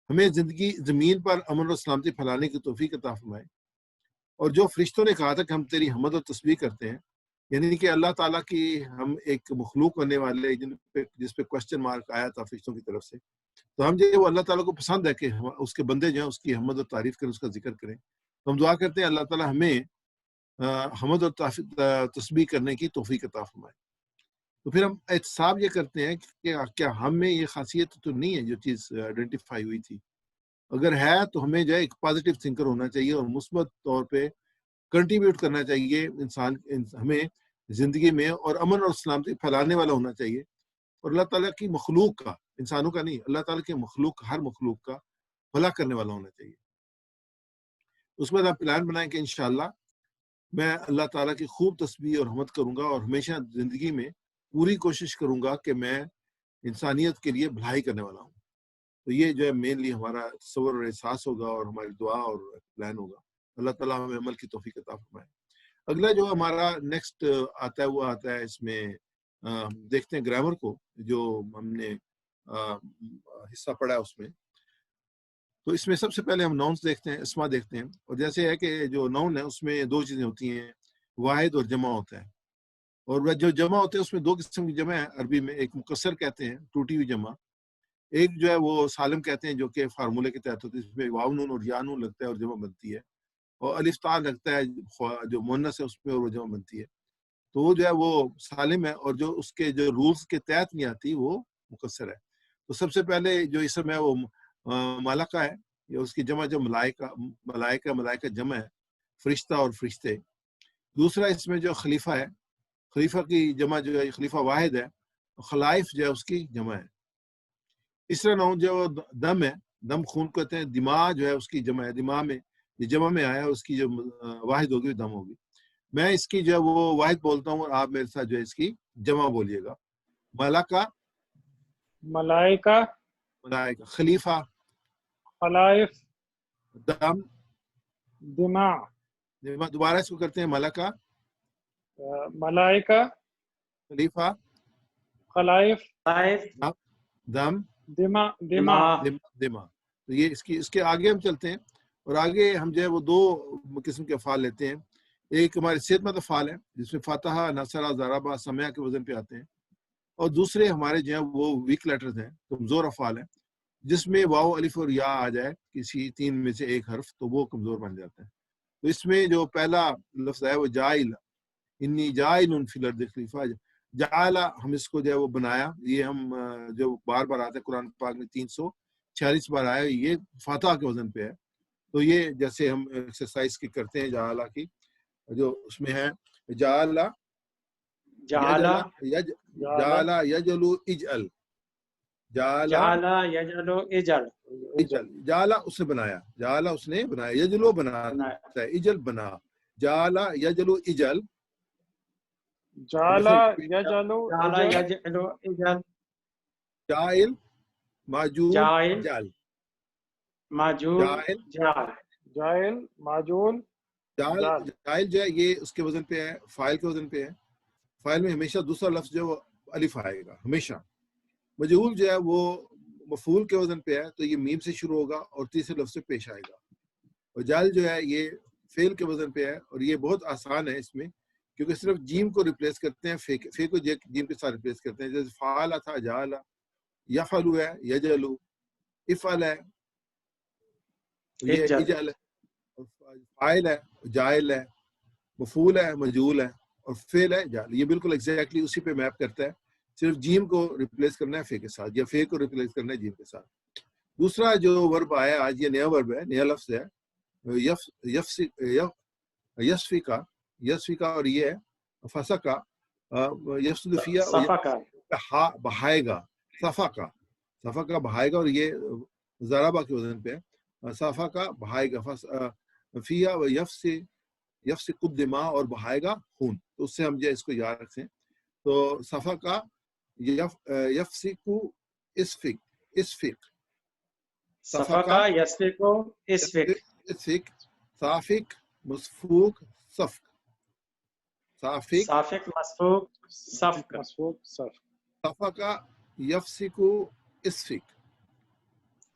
ہمیں زندگی زمین پر امن اور سلامتی پھیلانے کی توفیق عطا فرمائے اور جو فرشتوں نے کہا تھا کہ ہم تیری حمد اور تسبیح کرتے ہیں یعنی کہ اللہ تعالیٰ کی ہم ایک مخلوق کرنے والے جس پہ کوشچن مارک آیا تھا فرشتوں کی طرف سے تو ہم جو وہ اللہ تعالیٰ کو پسند ہے کہ اس کے بندے جو ہیں اس کی حمد اور تعریف کریں اس کا ذکر کریں تو ہم دعا کرتے ہیں اللہ تعالیٰ ہمیں حمد اور تسبیح کرنے کی توفیق عطا فرمائے تو پھر ہم احتساب یہ کرتے ہیں کہ کیا ہم میں یہ خاصیت تو نہیں ہے جو چیز آئیڈینٹیفائی ہوئی تھی. اگر ہے تو ہمیں جو ہے ایک پازیٹیو تھنکر ہونا چاہیے اور مثبت طور پہ کنٹریبیوٹ کرنا چاہیے ہمیں زندگی میں، اور امن اور سلامتی پھیلانے والا ہونا چاہیے. اور اللہ تعالیٰ کی مخلوق کا، انسانوں کا نہیں، اللہ تعالیٰ کے مخلوق، ہر مخلوق کا بھلا کرنے والا ہونا چاہیے. اس میں آپ پلان بنائیں کہ انشاءاللہ میں اللہ تعالیٰ کی خوب تسبیح اور حمد کروں گا، اور ہمیشہ زندگی میں پوری کوشش کروں گا کہ میں انسانیت کے لیے بھلائی کرنے والا ہوں. تو یہ جو ہے مینلی ہمارا تصور اور احساس ہوگا، اور ہماری دعا اور پلان ہوگا. اللہ تعالیٰ ہمیں عمل کی توفیق عطا فرمائے. اگلا جو ہمارا نیکسٹ آتا ہے وہ آتا ہے، اس میں دیکھتے ہیں گرامر کو، جو ہم نے حصہ پڑھا ہے اس میں. تو اس میں سب سے پہلے ہم ناؤنس دیکھتے ہیں، اسما دیکھتے ہیں. اور جیسے ہے کہ جو ناؤن ہے اس میں دو چیزیں ہوتی ہیں، واحد اور جمع ہوتا ہے. اور جو جمع ہوتے ہیں اس میں دو قسم کی جمع ہے عربی میں. ایک مکسر کہتے ہیں، ٹوٹی ہوئی جمع. ایک جو ہے وہ سالم کہتے ہیں، جو کہ فارمولے کے تحت ہوتی ہے، اس میں واو نون اور یا نون لگتا ہے اور جمع بنتی ہے. اور الف تا لگتا ہے جو مؤنث ہے اس میں، اور وہ جمع بنتی ہے. تو وہ جو ہے وہ سالم ہے، اور جو اس کے جو رولز کے تحت نہیں آتی وہ مکسر ہے. تو سب سے پہلے جو اسم ہے وہ ملکہ ہے، یا اس کی جمع جو ملائکہ جمع ہے، فرشتہ اور فرشتے. دوسرا اس میں جو خلیفہ ہے، خلیفہ کی جمع جو ہے خلیفہ واحد ہے، خلائف جو ہے اس کی جمع ہے. تیسرا ناؤن جو دم ہے، دم خون کہتے ہیں. دماغ جو ہے اس کی جمع ہے، دماغ میں یہ جمع میں آیا، اس کی جو واحد ہوگی دم ہوگی. میں اس کی جو ہے وہ واحد بولتا ہوں، اور آپ میرے ساتھ جو ہے اس کی جمع بولیے گا. ملکہ، ملائکہ، ملائکہ. خلیفہ، خلائف، دم، دماء. دوبارہ اس کو کرتے ہیں. ملکہ، ملائکہ، خلیفہ، خلائف، دم، دماء. دماغ. تو یہ اس کے آگے ہم چلتے ہیں، اور آگے ہم جو ہے وہ دو قسم کے افعال لیتے ہیں. ایک ہمارے صحت مند افعال ہے، جس میں فاتحہ، نصرہ، ضربہ، سمعہ کے وزن پہ آتے ہیں. اور دوسرے ہمارے جو ہیں وہ ویک لیٹرز ہیں، کمزور افعال ہیں، جس میں واو، الف اور یا آ جائے کسی تین میں سے ایک حرف، تو وہ کمزور بن جاتا ہے. تو اس میں جو پہلا لفظ ہے وہ جائل، انی جائل فی الارض خلیفہ. جعل، ہم اس کو جو ہے وہ بنایا. یہ ہم جو بار بار آتا ہے قرآن پاک میں 346 بار آیا، یہ فاتحہ کے وزن پہ ہے. تو یہ جیسے ہم ایکسرسائز کی کرتے ہیں جعل کی، جو اس میں ہے جعل یجلو اجعل. جعل یجلو اجل. جعل اس نے بنایا، جعل اس نے بنایا. یجلو بناتا ہے، اجل بنا. جعل یجلو اجل. جعل یجلو اجل. جائل، ماجول، جائل، جعل. ماجول، جائل، جائل، ماجول، جائل جو ہے یہ اس کے وزن پہ ہے، فاعل کے وزن پہ ہے. فاعل میں ہمیشہ دوسرا لفظ جو ہے وہ الف آئے گا ہمیشہ. مجہول جو ہے وہ مفعول کے وزن پہ ہے، تو یہ میم سے شروع ہوگا اور تیسرے لفظ سے پیش آئے گا. اور جعل جو ہے یہ فعل کے وزن پہ ہے، اور یہ بہت آسان ہے اس میں، کیونکہ صرف جیم کو ریپلیس کرتے ہیں، فے کو جیم کے ساتھ ریپلیس کرتے ہیں. جیسے فعال تھا جعل، یفعل ہے یجلو، افعل ہے یہ اجعل، فاعل ہے جائل ہے، مفعول ہے مجعول ہے، اور فعل ہے جعل. یہ بالکل ایگزیکٹلی اسی پہ میپ کرتا ہے. صرف جیم کو ریپلیس کرنا ہے فے کے ساتھ، یا فے کو ریپلیس کرنا ہے جیم کے ساتھ. دوسرا جو ورب آیا آج، یہ نیا ورب ہے، نیا لفظ ہے، یسفی کا، اور یہ ہے فسا کا، بہائے گا. صفا کا بہائے گا، اور یہ ضربہ کے وزن پہ صفا کا بہائے گا. فیا و یفسق الدماء، اور بہائے گا خون. تو اس سے ہم جو اس کو یاد رکھیں. تو صفا کا یفسق اسفق، صفا کا یسفق اسفق، صافق مسفوق صفق، صافق مسفوق صفق، صفا کا یفسق اسفق،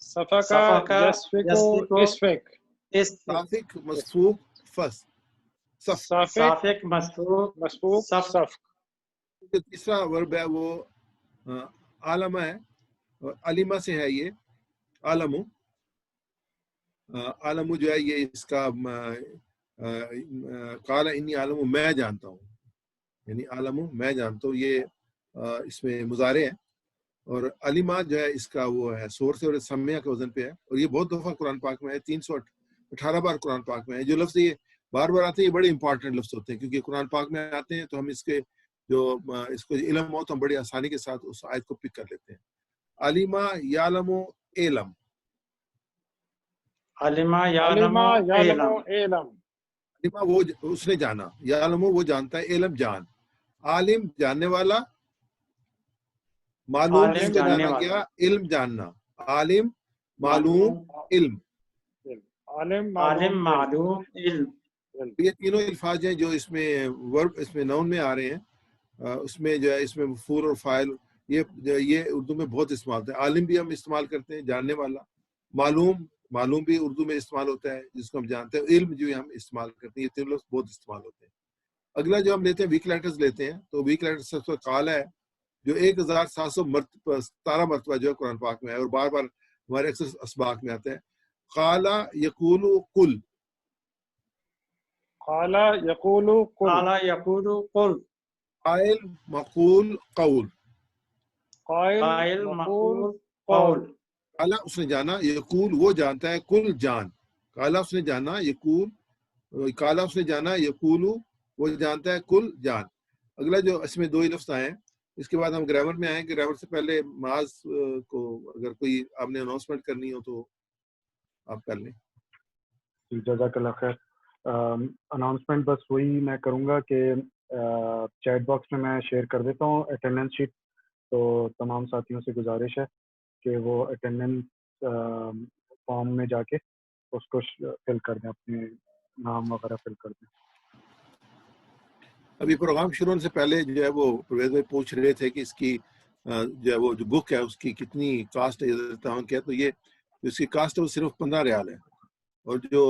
صفا کا یسفق اسفق، صافق مسفوق فس، صافق مسفوق صفق. تیسرا ورب ہے وہ عالمہ ہے، اور علیمہ سے ہے. یہ عالم جو ہے یہ اس کا قال انی عالم، میں جانتا ہوں، یعنی عالم میں جانتا ہوں. یہ اس میں مضارع ہیں، اور علما جو ہے اس کا وہ ہے سورس اور سمیہ کے وزن پہ ہے، اور یہ بہت دفعہ قرآن پاک میں ہے، 318 بار قرآن پاک میں ہے۔ جو لفظ یہ بار بار آتے ہیں یہ بڑے امپورٹنٹ لفظ ہوتے ہیں، کیونکہ قرآن پاک میں آتے ہیں تو ہم اس کے جو اس کو علم ہو تو ہم بڑی آسانی کے ساتھ اس آیت کو پک کر لیتے ہیں۔ علما یعلم علم، علما یعلم علم، علما وہ اس نے جانا، یعلم وہ جانتا ہے، علم جان، عالم جاننے والا، معلوم عالم جس کو جاننے جانا والا، گیا، علم جاننا، عالم معلوم علم، عالم معلوم علم۔ یہ تینوں الفاظ ہیں جو اس میں ورب اس میں نون میں آ رہے ہیں، اس میں جو ہے اس میں مفعول اور فاعل یہ اردو میں بہت استعمال ہوتا ہے۔ عالم بھی ہم استعمال کرتے ہیں، جاننے والا، معلوم بھی اردو میں استعمال ہوتا ہے جس کو ہم جانتے ہیں، علم جو ہم استعمال کرتے ہیں، یہ تینوں لفظ بہت استعمال ہوتے ہیں۔ اگلا جو ہم لیتے ہیں ویک لیٹرز لیتے ہیں، تو ویک لیٹر سب سے قال ہے جو 1717 مرتبہ جو ہے قرآن پاک میں ہے، اور بار بار ہمارے اکثر اسباق میں آتے ہیں۔ قال یقول قل، قال یقول قل، قال یقول قل، قائل مقول قول، قائل مقول قول، قال اس نے جانا، یقول وہ جانتا ہے، کل جان، قال اس نے جانا، یقول قال اس نے جانا، یقول وہ جانتا ہے، کل جان۔ اگلا جو اس میں دو ہی لفظ آئے ہیں، اس کے بعد ہم گرامر میں آئیں۔ گرامر سے پہلے معاذ کو اگر کوئی آپ نے اناؤنسمنٹ کرنی ہو تو آپ کر لیں۔ جزاک اللہ خیر۔ اناؤنسمنٹ بس وہی میں کروں گا کہ چیٹ باکس میں میں شیئر کر دیتا ہوں اٹینڈنس شیٹ، تو تمام ساتھیوں سے گزارش ہے کہ وہ اٹینڈنس فارم میں جا کے اس کو فل کر دیں، اپنے نام وغیرہ فل کر دیں۔ ابھی پروگرام شروع ہونے سے پہلے جو ہے وہ پرویز بھائی پوچھ رہے تھے کہ اس کی جو ہے وہ جو بک ہے اس کی کتنی کاسٹ ہے، تو یہ اس کی کاسٹ وہ صرف 15 ریال ہے، اور جو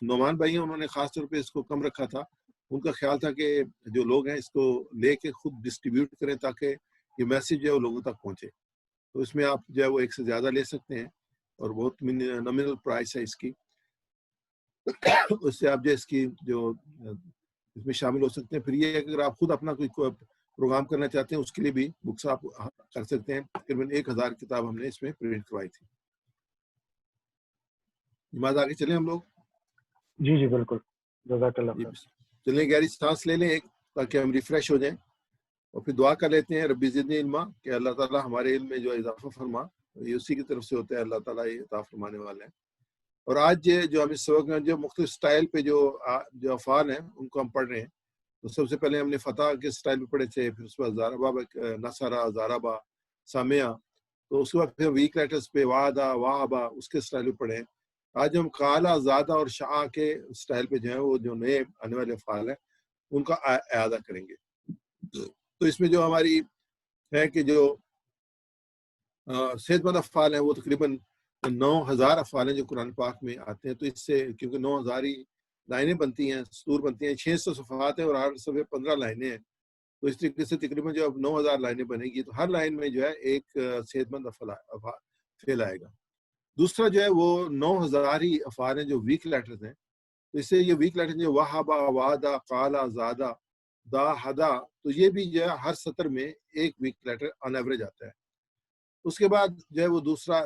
نعمان بھائی ہیں انہوں نے خاص طور پہ اس کو کم رکھا تھا۔ ان کا خیال تھا کہ جو لوگ ہیں اس کو لے کے خود ڈسٹریبیوٹ کریں تاکہ یہ میسیج جو ہے وہ لوگوں تک پہنچے، تو اس میں آپ جو ہے وہ ایک سے زیادہ لے سکتے ہیں، اور بہت نامنل پرائس ہے اس کی، اس سے آپ جو اس کی جو اس میں شامل ہو سکتے ہیں۔ پھر یہ ہے کہ اگر آپ خود اپنا کوئی پروگرام کرنا چاہتے ہیں اس کے لیے بھی بکس آپ کر سکتے ہیں۔ تقریباً 1000 کتاب ہم نے اس میں پرنٹ کروائی تھی۔ نماز آگے چلیں ہم لوگ؟ جی جی بالکل، جزاک اللہ خیر۔ چلیں گہری سانس لے لیں ایک، تاکہ ہم ریفریش ہو جائیں، اور پھر دعا کر لیتے ہیں ربی زدنی علما، کہ اللہ تعالیٰ ہمارے علم میں جو اضافہ فرما، یہ اسی کی طرف سے ہوتا ہے، اللہ تعالیٰ یہ عطا فرمانے والے ہیں۔ اور آج جو ہم اس سبق میں جو مختلف سٹائل پہ جو افعال ہیں ان کو ہم پڑھ رہے ہیں، تو سب سے پہلے ہم نے فتح کے سٹائل پہ پڑھے تھے، پھر اس کے بعد زاربا، نصرہ، زاربا، سامعہ، تو اس کے بعد پھر ویک لیٹرز پہ وعدہ، واہبا، اس کے سٹائل پہ پڑھے ہیں۔ آج ہم قالا، زادہ اور شاء کے سٹائل پہ جو ہیں وہ جو نئے آنے والے افعال ہیں ان کا اعادہ کریں گے۔ تو اس میں جو ہماری ہے کہ جو صحت مند افعال ہیں وہ تقریباً 9000 افعال ہیں جو قرآن پاک میں آتے ہیں، تو اس سے کیونکہ 9000 ہی لائنیں بنتی ہیں، سطور بنتی ہیں، 600 صفحات ہیں اور ہر صفحے 15 لائنیں ہیں، تو اس طریقے سے تقریباً جو اب 9000 لائنیں بنے گی، تو ہر لائن میں جو ہے ایک صحت مند فعل آئے گا۔ دوسرا جو ہے وہ 9000 ہی افعال ہیں جو ویک لیٹرز ہیں، تو اس سے یہ ویک لیٹر جو وہابا، وعدہ، قالا، زادہ، دا، ہدا، تو یہ بھی جو ہے ہر سطر میں ایک ویک لیٹر آن ایوریج آتا ہے۔ اس کے بعد جو ہے وہ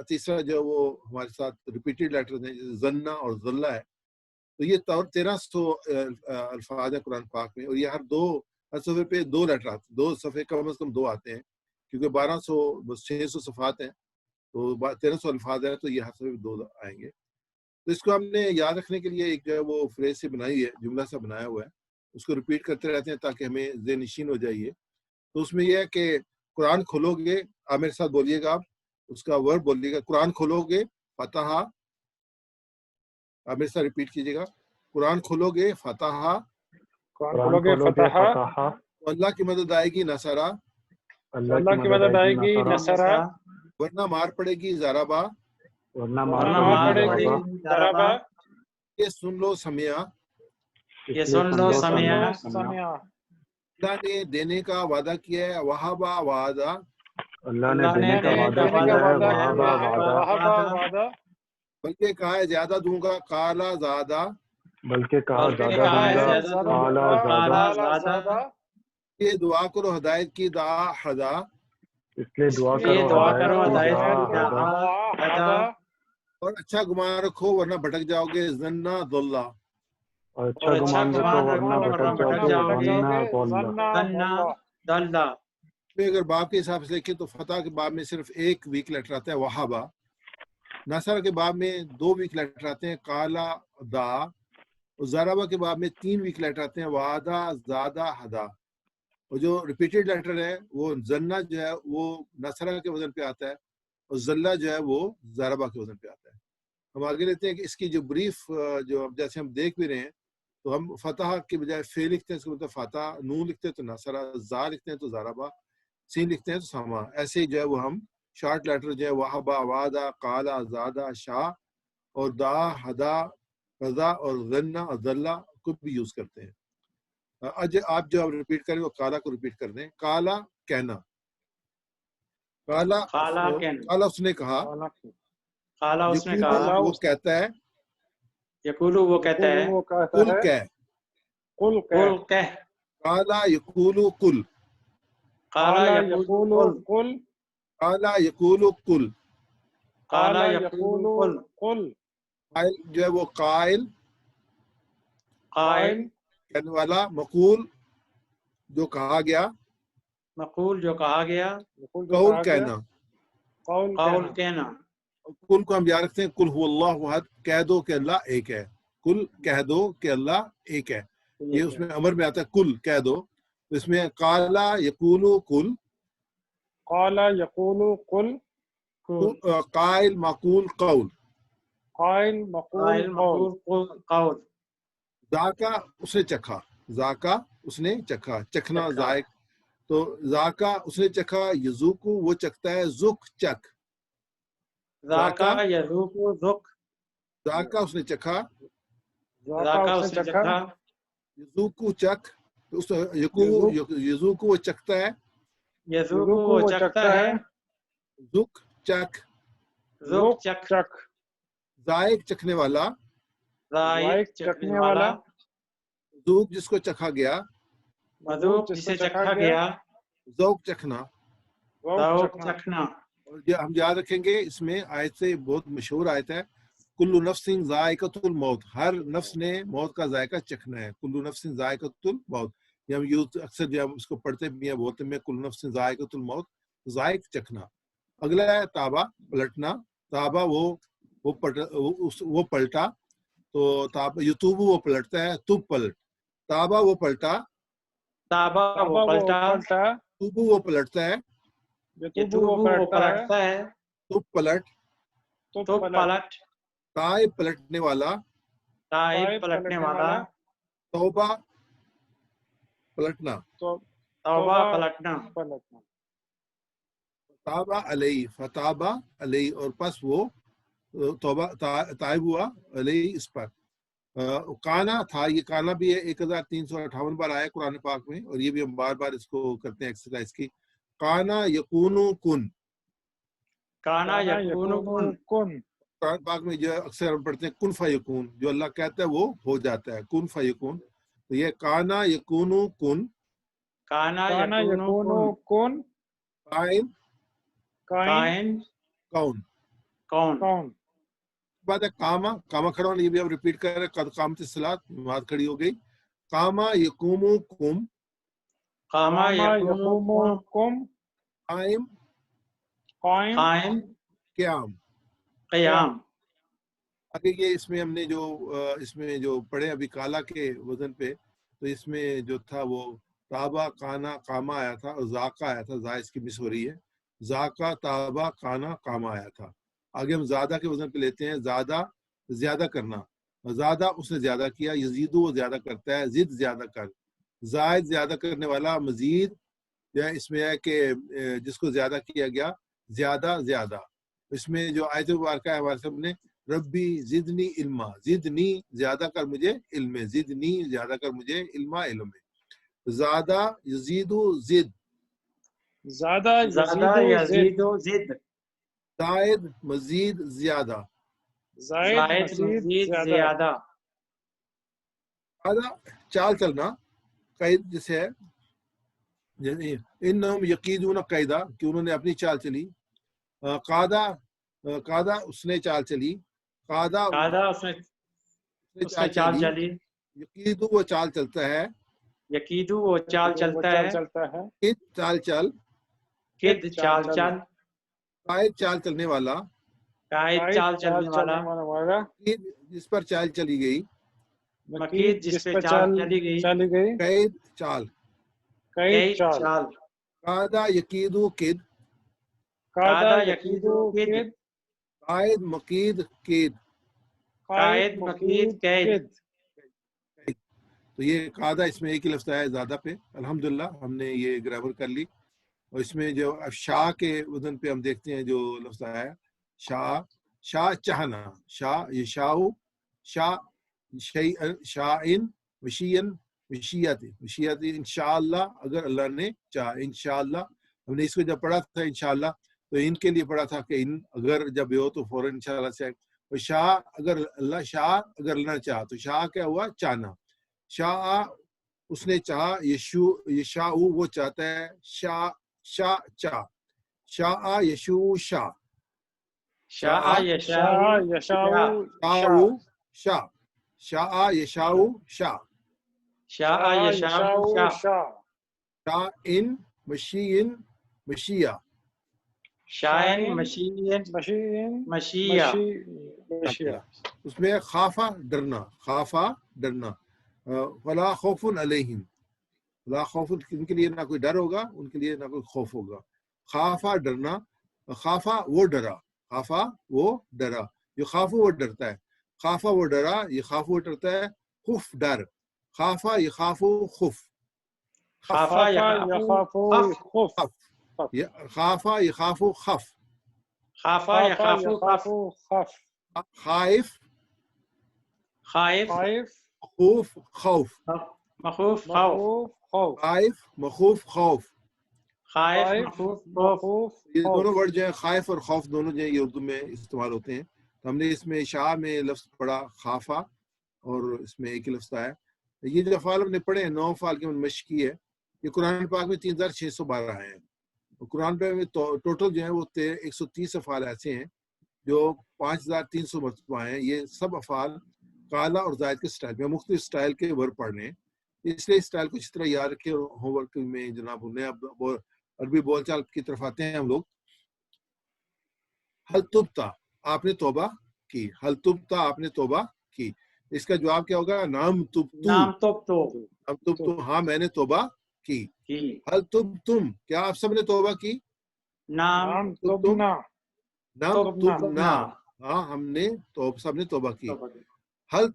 تیسرا جو ہے وہ ہمارے ساتھ ریپیٹیڈ لیٹرز ہیں، جیسے زنہ اور ذلہ ہے، تو یہ 1300 الفاظ ہیں قرآن پاک میں، اور یہ ہر صفحے پہ 2 لیٹر آتے ہیں، 2 صفحے کم از کم 2 آتے ہیں، کیونکہ 600 صفحات ہیں تو 1300 الفاظ ہیں، تو یہ ہر صفحے پہ 2 آئیں گے۔ تو اس کو ہم نے یاد رکھنے کے لیے ایک جو ہے وہ فریز سے بنائی ہے، جملہ سا بنایا ہوا ہے، اس کو ریپیٹ کرتے رہتے ہیں تاکہ ہمیں ذہن نشین ہو جائے۔ تو اس میں یہ ہے کہ قرآن کھولو گے، آپ میرے ساتھ بولیے گا، آپ اس کا ورب بولیے گا، قرآن کھولو گے فتح، آپ میرے ساتھ ریپیٹ کیجیے گا، قرآن کھولو گے فتح، قرآن کھولو گے فتح، تو اللہ کی مدد آئے گی نصرہ، اللہ کی مدد آئے گی نصرہ، ورنہ مار پڑے گی ضربہ، ورنہ مار پڑے گی ضربہ، یہ سن لو سمیع، یہ سن لو سمیع، اللہ نے دینے کا وعدہ کیا ہے، وہابا وعدہ، اللہ نے دینے کا وعدہ کیا ہے، وہابا وعدہ، بلکہ کہا ہے زیادہ دوں گا، قالا زادہ، بلکہ کہا زیادہ دوں گا، قالا زادہ، یہ دعا کرو ہدایت کی دعا ہدا، اس لیے دعا کرو ہدایت کی ہدا، اور اچھا گمان رکھو ورنہ بھٹک جاؤ گے، زنا ضلع، اور اچھا گمان رکھو ورنہ بھٹک جاؤ گے، ظنّا ضلّا۔ اگر باب کے حساب سے دیکھیں تو فتح کے باب میں صرف ایک ویک لیٹر آتا ہے وہابا، نصر کے باب میں 2 ویک لیٹر آتے ہیں کالا دا، اور ضربہ کے باب میں 3 ویک لیٹر آتے ہیں وعدہ زادہ ہدا، اور جو ریپیٹڈ لیٹر ہے وہ زنا جو ہے وہ نصرہ کے وزن پہ آتا ہے، اور ذلہ جو ہے وہ ضربہ کے وزن پہ آتا ہے۔ ہم آگے لیتے ہیں کہ اس کی جو بریف جو اب جیسے ہم دیکھ بھی رہے ہیں تو ہم فتح کے بجائے فے لکھتے ہیں، اس کا مطلب فتح، نون لکھتے ہیں تو نصرہ، زا لکھتے ہیں تو ضربہ، سین لکھتے ہیں تو سما، ایسے ہی جو ہے وہ ہم شارٹ لیٹر جو ہے وہابا، وعدہ، قالا، زادہ، شاہ، اور دا، ہدا، رضا اور ذنا اور ذلہ کو بھی یوز کرتے ہیں۔ آپ جو آپ ریپیٹ کریں وہ کالا کو ریپیٹ کر دیں، کالا کہنا، کالا کالا اس نے کہا، قالا اس نے یقولو کہا، وہ کہتا ہے، یقولو وہ کہتا ہے، قل کہہ، قل کہہ، کالا یقولو قل، قالا یقولو قل، کالا یقولو قل، قالا یقولو قل، قائل جو ہے وہ قائل قائل کہنے والا، مقول جو کہا گیا، مقول جو کہا گیا، قول کہنا، قول کہنا، کل کو ہم یاد رکھتے ہیں، کل هو اللہ احد، کہہ دو کہ اللہ ایک ہے، کل کہہ دو کہ اللہ ایک ہے، یہ اس میں امر میں آتا ہے کل کہہ دو، اس میں قالا یقولو قل، قال یقول قل، قائل مقول قول، قائل مقول قول، قول، ذاکا اس نے چکھا، ذاکا اس نے چکھا، چکھنا چکھا، ذائق، تو ذاکا اس نے چکھا، یذوقو وہ چکھتا ہے، ذق چکھ، ذاکا یذوق ذق، ذاکا اس نے چکھا، ذاکا اس نے چکھا، یذوقو چکھ، تو اس یذوقو وہ چکھتا ہے، یذوق وہ چکھتا ہے، ذق چکھ، ذوق چکھ، ذائق چکھنے والا، ذائق چکھنے والا، ذوق جس کو چکھا گیا، مذوق جسے چکھا گیا، ذوق چکھنا، ذوق چکھنا، اور یہ ہم یاد رکھیں گے اس میں آیت سے بہت مشہور آیت ہے، کل نفس ذائقۃ الموت، ہر نفس نے موت کا ذائقہ چکھنا ہے، کل نفس ذائقۃ الموت، یہ ہم یوز اکثر جب اس کو پڑھتے بھی ہیں بولتے ہیں کل نفس ذائقۃ الموت، ذائق چکھنا۔ اگلا ہے تابا، پلٹنا، تابا وہ پلٹا، تو تابا یتوبو وہ پلٹتا ہے، تب پلٹ، تابا وہ پلٹا، تابا وہ پلٹا، توبو وہ پلٹتا ہے، یتوبو وہ پلٹتا ہے، تب پلٹ، تو پلٹ، تائب پلٹنے والا، تائب پلٹنے والا، توبہ پلٹنا، توبہ پلٹنا، فتابہ علیہ، فتابہ علیہ، اور پس وہ توبہ تائب ہوا علیہ اس پر۔ کانا تھا، یہ کانا بھی ہے 1358 بار آیا قرآن پاک میں، اور یہ بھی ہم بار بار اس کو کرتے ہیں ایکسرسائز کی۔ کانا یکونو کن، کانا یکونو کن، قرآن پاک میں جو اکثر ہم پڑھتے ہیں کن فیکون، جو اللہ کہتا ہے وہ ہو جاتا ہے، کن فیکون، تو یہ کانا یکونو کن، کانا یکونو کن، قائم قائم کون، کون، بات ہے کاما، کاما کھڑا ہونا، یہ بھی ہم ریپیٹ کر رہے ہیں، قد قامت الصلاۃ، نماز کھڑی ہو گئی، کاما یقومو کم، قاما یقومو کم، قائم قائم قیام۔ قیام۔ آگے یہ اس میں ہم نے جو اس میں جو پڑھے ابھی کالا کے وزن پہ، تو اس میں جو تھا وہ تابا کانا کاما آیا تھا، اور ذاکا آیا تھا، زا اس کی مس ہو رہی ہے، ذاکا تابا کانا کاما آیا تھا۔ آگے ہم زیادہ کے وزن پہ لیتے ہیں، زیادہ زیادہ کرنا، زیادہ اس نے زیادہ کیا، یزیدو وہ زیادہ کرتا ہے، زد زیادہ کر، زائد زیادہ کرنے والا، مزید یا اس میں ہے کہ جس کو زیادہ کیا گیا، زیادہ زیادہ۔ اس میں جو آیت مبارکہ ہے ہمارے سامنے، ربی زدنی علما، زدنی زیادہ کر مجھے علم، زدنی زیادہ کر مجھے علما علم، زیادہ یزیدو زد، زیادہ یزیدو زد، زائد مزید زیادہ، زائد مزید زیادہ، چال چلنا، قید جسے ہے انہم یقیدون قیدا کہ انہوں نے اپنی چال چلی، قادہ اس نے چال چلی، قادہ اس نے چال چلی، یقیدو وہ چال چلتا ہے، یقیدو وہ چال چلتا ہے، قد چال چل، قد چال چل، قائد چال چلنے والا، قائد چال چلنے والا، مقید جس پر چال چلی گئی، مقید جس پہ چال چلی گئی، قید چال، قید چال، قادہ یقیدو قد، قادہ یقیدو قد، قائد مقید قید، قائد مقید قید۔ تو یہ قادہ اس میں ایک ہی لفظ آیا ہے زیادہ پہ۔ الحمدللہ ہم نے یہ گرامر کر لی، اور اس میں جو شاہ کے وزن پہ ہم دیکھتے ہیں جو لفظ آیا ہے شاہ چاہنا، شاہ یہ شاہ شاہن وشین وشیت انشاءاللہ، اگر اللہ نے چاہا انشاءاللہ۔ ہم نے اس کو جب پڑھا تھا انشاءاللہ تو ان کے لیے پڑھا تھا کہ ان اگر جب ہو تو فوراً انشاءاللہ سے، اور شاہ اگر اللہ نے چاہا، تو شاہ کیا ہوا؟ چاہنا۔ شاہ اس نے چاہا، یشاء وہ چاہتا ہے، شاہ یشو شاہ، شاء یشاء شاہ یشاء شاہ، شاء یشاء شاء، شاء مشیئن مشیہ، شاء مشیئن مشیہ۔ اس میں خافہ ڈرنا، فلا خوف علیہم، لا خوف ان کے لیے نہ کوئی ڈر ہوگا، ان کے لیے نہ کوئی خوف ہوگا۔ خافہ ڈرنا، خافہ وہ ڈرا، یہ خافہ وہ ڈرتا ہے، خافہ وہ ڈرا، یہ خافہ وہ ڈرتا ہے، خف ڈر، خافہ یہ خافو خف، خافہ یخافو خف، خافہ یہ خافو خف، خافہ یخافو خف، خائف مخوف خوف، مخوف خوف، خائف مخوف خوف، خائف مخوف یہ دونوں ورڈ جو ہیں خائف اور خوف دونوں جو ہیں یہ اردو میں استعمال ہوتے ہیں۔ تو ہم نے اس میں شاہ میں لفظ پڑھا خافہ، اور اس میں ایک ہی لفظ آیا۔ یہ جو افعال ہم نے پڑھے ہیں 9 افعال کی مشقی ہے، یہ قرآن پاک میں 3612 ہیں، اور قرآن پاک میں ٹوٹل جو ہے وہ 130 افعال ایسے ہیں جو 5300 مرتبہ ہیں۔ یہ سب افعال قالا اور زائد کے سٹائل میں، مختلف سٹائل کے ورڈ پڑھنے ہیں، اس لیے سٹائل کو اس طرح یاد رکھیں۔ اور ہوم ورک میں جناب ہم نے اب عربی بول چال کی طرف آتے ہیں ہم لوگ۔ حل تبتا آپ نے توبہ کی، حل تبتا آپ نے توبہ کی، اس کا جواب کیا ہوگا؟ نام تبتو، ہاں میں نے توبہ کی۔ حل تبتم کیا آپ سب نے توبہ کی؟ نام تبنا، ہاں ہم نے سب نے توبہ کی۔ حل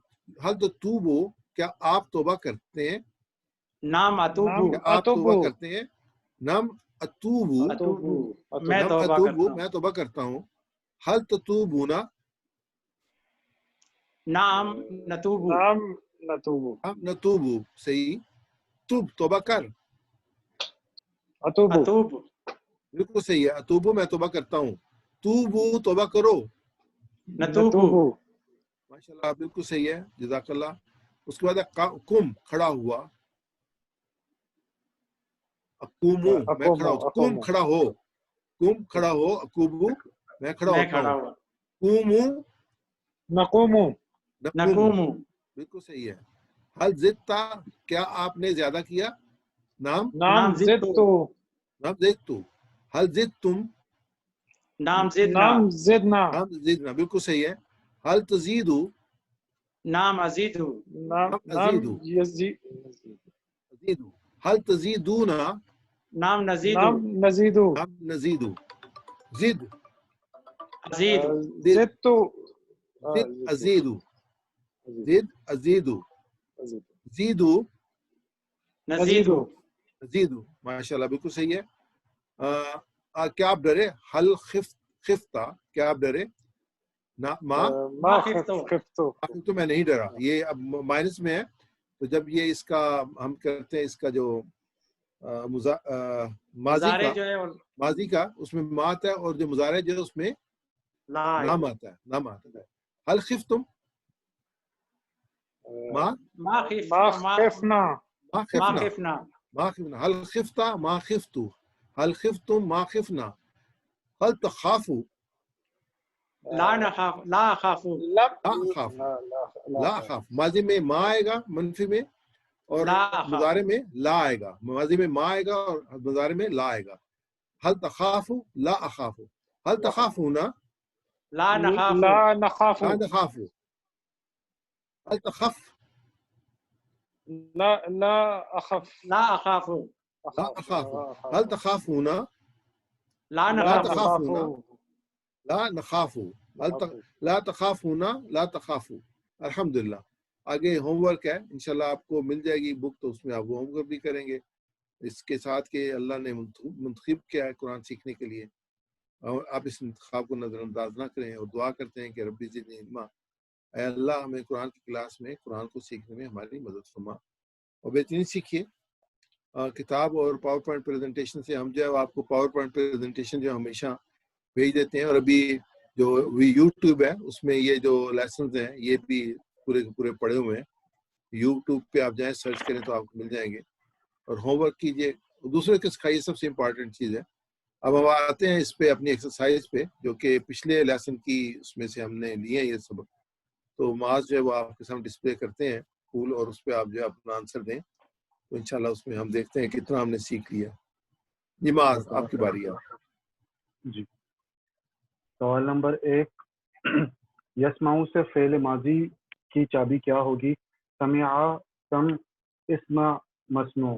تتوبو کیا آپ توبہ کرتے ہیں؟ نام اتوبو، آپ توبہ کرتے ہیں؟ نام اتوبو میں توبہ کرتا ہوں۔ حل تتوبونا نام نتوبو، ہم نتوبو صحیح، توب توبہ کر، اتوبو بالکل صحیح ہے، اتوبو میں توبہ کرتا ہوں، توبو توبہ کرو، نتوبو ماشاءاللہ بالکل صحیح ہے، جزاک اللہ۔ اس کے بعد کم کھڑا ہوا، اقومو میں کھڑا ہوں، کم کھڑا ہو، اقوبو میں کھڑا ہوتا ہوں، قومو نقومو بالکل صحیح ہے۔ حل زدتا کیا آپ نے زیادہ کیا؟ نام زدتو، حل زدتم نام زدنا، بالکل صحیح ہے۔ حل تزیدو نام ازیدو، حل تزیدونا نام نزیدو، زد ازیدو زیدو نزیدو، ماشاءاللہ بالکل صحیح ہے۔ کیا آپ ڈرے؟ حل خفتا کیا آپ ڈرے؟ ما خفتو میں نہیں ڈرا، یہ اب مائنس میں ہے، تو جب یہ اس کا ہم کرتے ہیں اس کا جو ماضی کا اس میں ما آتا ہے، اور جو مضارع جو ہے اس میں نام آتا ہے۔ حل خفتم ما خفنا ما خفنا هل خفت ما خفت هل خفتم ما خفنا هل تخافوا لا نخاف لا اخافو لا اخاف لا اخاف ماضی میں ما آئے گا منفی میں اور لا اخاف مضارع میں لا آئے گا ماضی میں ما آئے گا اور مضارع میں لا آئے گا هل تخافوا لا اخافوا هل تخافون لا نخاف لا نخاف لا نخافوا هل تخف لا أخف لا اخاف لا اخاف هل تخافون لا لا لا نخاف تخافون لا نخاف لا تخافون لا تخافوا الحمدللہ آگے ہوم ورک ہے انشاءاللہ آپ کو مل جائے گی بک تو اس میں آپ وہ ہوم ورک بھی کریں گے اس کے ساتھ کہ اللہ نے منتخب کیا ہے قرآن سیکھنے کے لیے اور آپ اس انتخاب کو نظر انداز نہ کریں اور دعا کرتے ہیں کہ ربی زدنی علما اے اللہ ہمیں قرآن کی کلاس میں قرآن کو سیکھنے میں ہماری مدد فرما اور بہترین سیکھیے کتاب اور پاور پوائنٹ پریزنٹیشن سے ہم جو ہے آپ کو پاور پوائنٹ پریزنٹیشن جو ہمیشہ بھیج دیتے ہیں اور ابھی جو یوٹیوب ہے اس میں یہ جو لیسنز ہیں یہ بھی پورے کے پورے پڑے ہوئے ہیں یوٹیوب پہ آپ جائیں سرچ کریں تو آپ کو مل جائیں گے اور ہوم ورک کیجیے دوسرے کے سکھائیے سب سے امپورٹنٹ چیز ہے اب ہم آتے ہیں اس پہ اپنی ایکسرسائز پہ جو کہ پچھلے لیسن کی اس میں سے ہم نے لیے ہیں یہ سبق تو معاذ جو ہے وہ آپ کے سامنے ڈسپلے کرتے ہیں پول اور اس پہ آپ جو ہے اپنا آنسر دیں تو انشاءاللہ اس میں ہم دیکھتے ہیں کتنا ہم نے سیکھ لیا جی معاذ آپ کی باری ہے جی سوال نمبر 1 یسمعو سے فعل ماضی کی چابی کیا ہوگی سمع سم اسم مسموع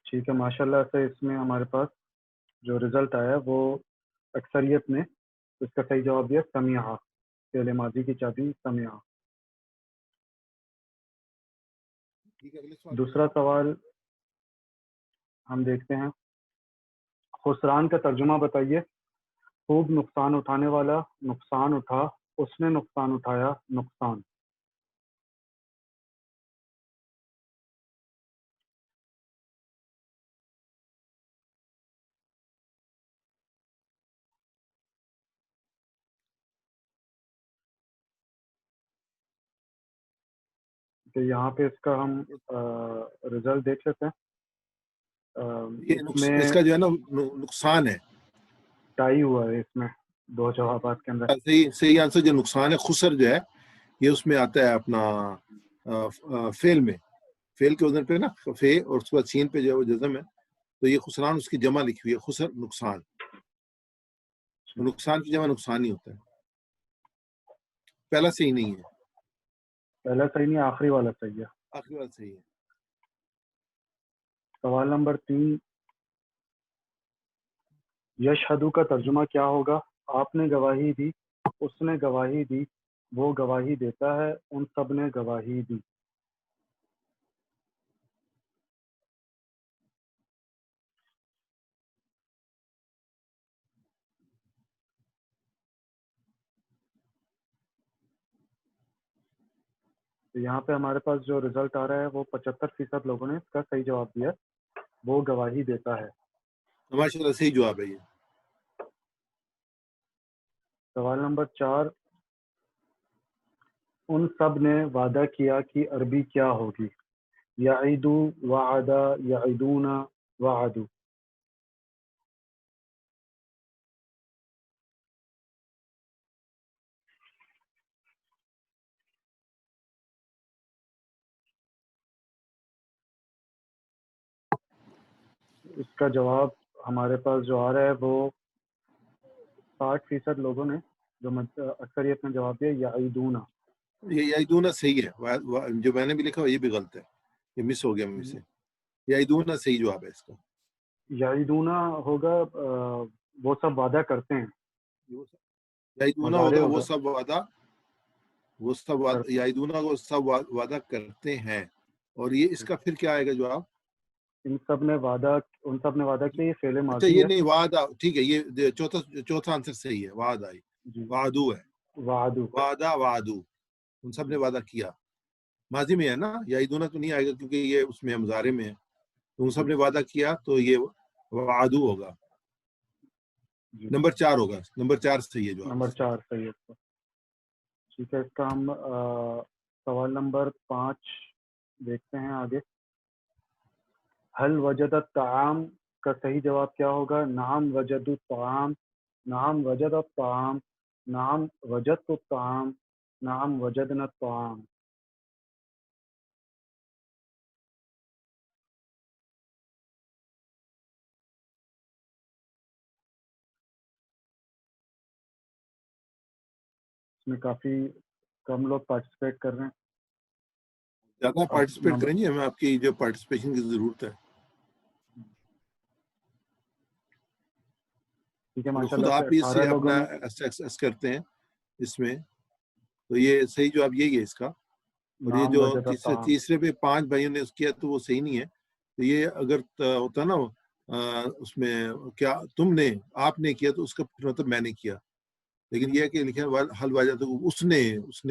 ٹھیک ہے ماشاءاللہ سے اس میں ہمارے پاس جو رزلٹ آیا وہ اکثریت نے اس کا صحیح جواب دیا سمع فعل ماضی کی چابی سمع دوسرا سوال ہم دیکھتے ہیں خسران کا ترجمہ بتائیے خوب نقصان اٹھانے والا نقصان اٹھا اس نے نقصان اٹھایا نقصان تو یہاں پہ اس کا ہم رزلٹ دیکھ لیتے ہیں اس کا جو ہے نا نقصان ہے ٹائی ہوا ہے اس میں دو جوابات کے اندر صحیح آنسر جو نقصان ہے خسر جو ہے یہ اس میں آتا ہے اپنا فعل میں فعل کے وزن پہ نا فے اور اس کے بعد سین پہ جو ہے وہ جزم ہے تو یہ خسران اس کی جمع لکھی ہوئی ہے خسر نقصان نقصان کی جمع نقصان ہی ہوتا ہے پہلا صحیح نہیں ہے پہلا صحیح نہیں آخری والا صحیح ہے آخری والا صحیح ہے سوال نمبر 3 یشہدو کا ترجمہ کیا ہوگا آپ نے گواہی دی اس نے گواہی دی وہ گواہی دیتا ہے ان سب نے گواہی دی تو یہاں پہ ہمارے پاس جو رزلٹ آ رہا ہے وہ 75% لوگوں نے اس کا صحیح جواب دیا وہ گواہی دیتا ہے ماشاء اللہ صحیح جواب ہے یہ سوال نمبر 4 ان سب نے وعدہ کیا کہ عربی کیا ہوگی یعیدو وعدہ یعیدون وعدو اس کا جواب ہمارے پاس جو آ رہا ہے وہ 60% لوگوں نے جو اکثریت نے جواب دیا یعیدون یہ یعیدون صحیح ہے جو میں نے بھی لکھا یہ بھی غلط ہے یہ مس ہو گیا مجھ سے یعیدون صحیح جواب ہے اس کا یعیدون ہوگا وہ سب وعدہ کرتے ہیں یعیدون مضارع ہوگا ہوگا وہ سب یعیدون وہ سب وعدہ کرتے ہیں اور یہ اس کا پھر کیا آئے گا جواب ان سب نے وعدہ کیا یہ فعل اچھا ماضی یہ ہے نہیں وعدہ ٹھیک ہے یہ چوتھا آنسر صحیح ہے وعدہ جی وعدو ہے وعدو وعدہ وعدو ان سب نے وعدہ کیا ماضی میں ہے نا یعیدون تو نہیں آئے گا کیونکہ یہ اس میں مضارع میں ہے تو ان سب نے وعدہ کیا تو یہ وعدو ہوگا جی نمبر 4 ہوگا، نمبر 4 صحیح ہے جو نمبر 4 صحیح ہے. ٹھیک ہے، اس کا ہم سوال نمبر 5 دیکھتے ہیں آگے. حل وجد الطعام کا صحیح جواب کیا ہوگا؟ نعم وجد الطعام، نعم وجد الطعام، نعم وجدت الطعام، نعم وجدنا الطعام. اس میں کافی کم لوگ پارٹیسپیٹ کر رہے ہیں. زیادہ پارٹیسپیٹ کریں گے، ہمیں آپ کی جو پارٹیسپیشن کی ضرورت ہے. ٹھیک ہے، خود ماشاء اللہ آپ سے ہی اس 18 سے لوگوں اپنا نے ایکسس کرتے ہیں اس میں، تو یہ صحیح جواب یہی ہے اس کا. اور یہ نام جو وجد الطعام. تیسرے پہ 5 بھائیوں نے اس کیا تو وہ صحیح نہیں ہے. تو یہ اگر ہوتا نا اس میں کیا تم نے آپ نے کیا تو اس کا مطلب میں نے کیا، لیکن یہ ہے کہ لکھے حل واجہ تو اس نے اس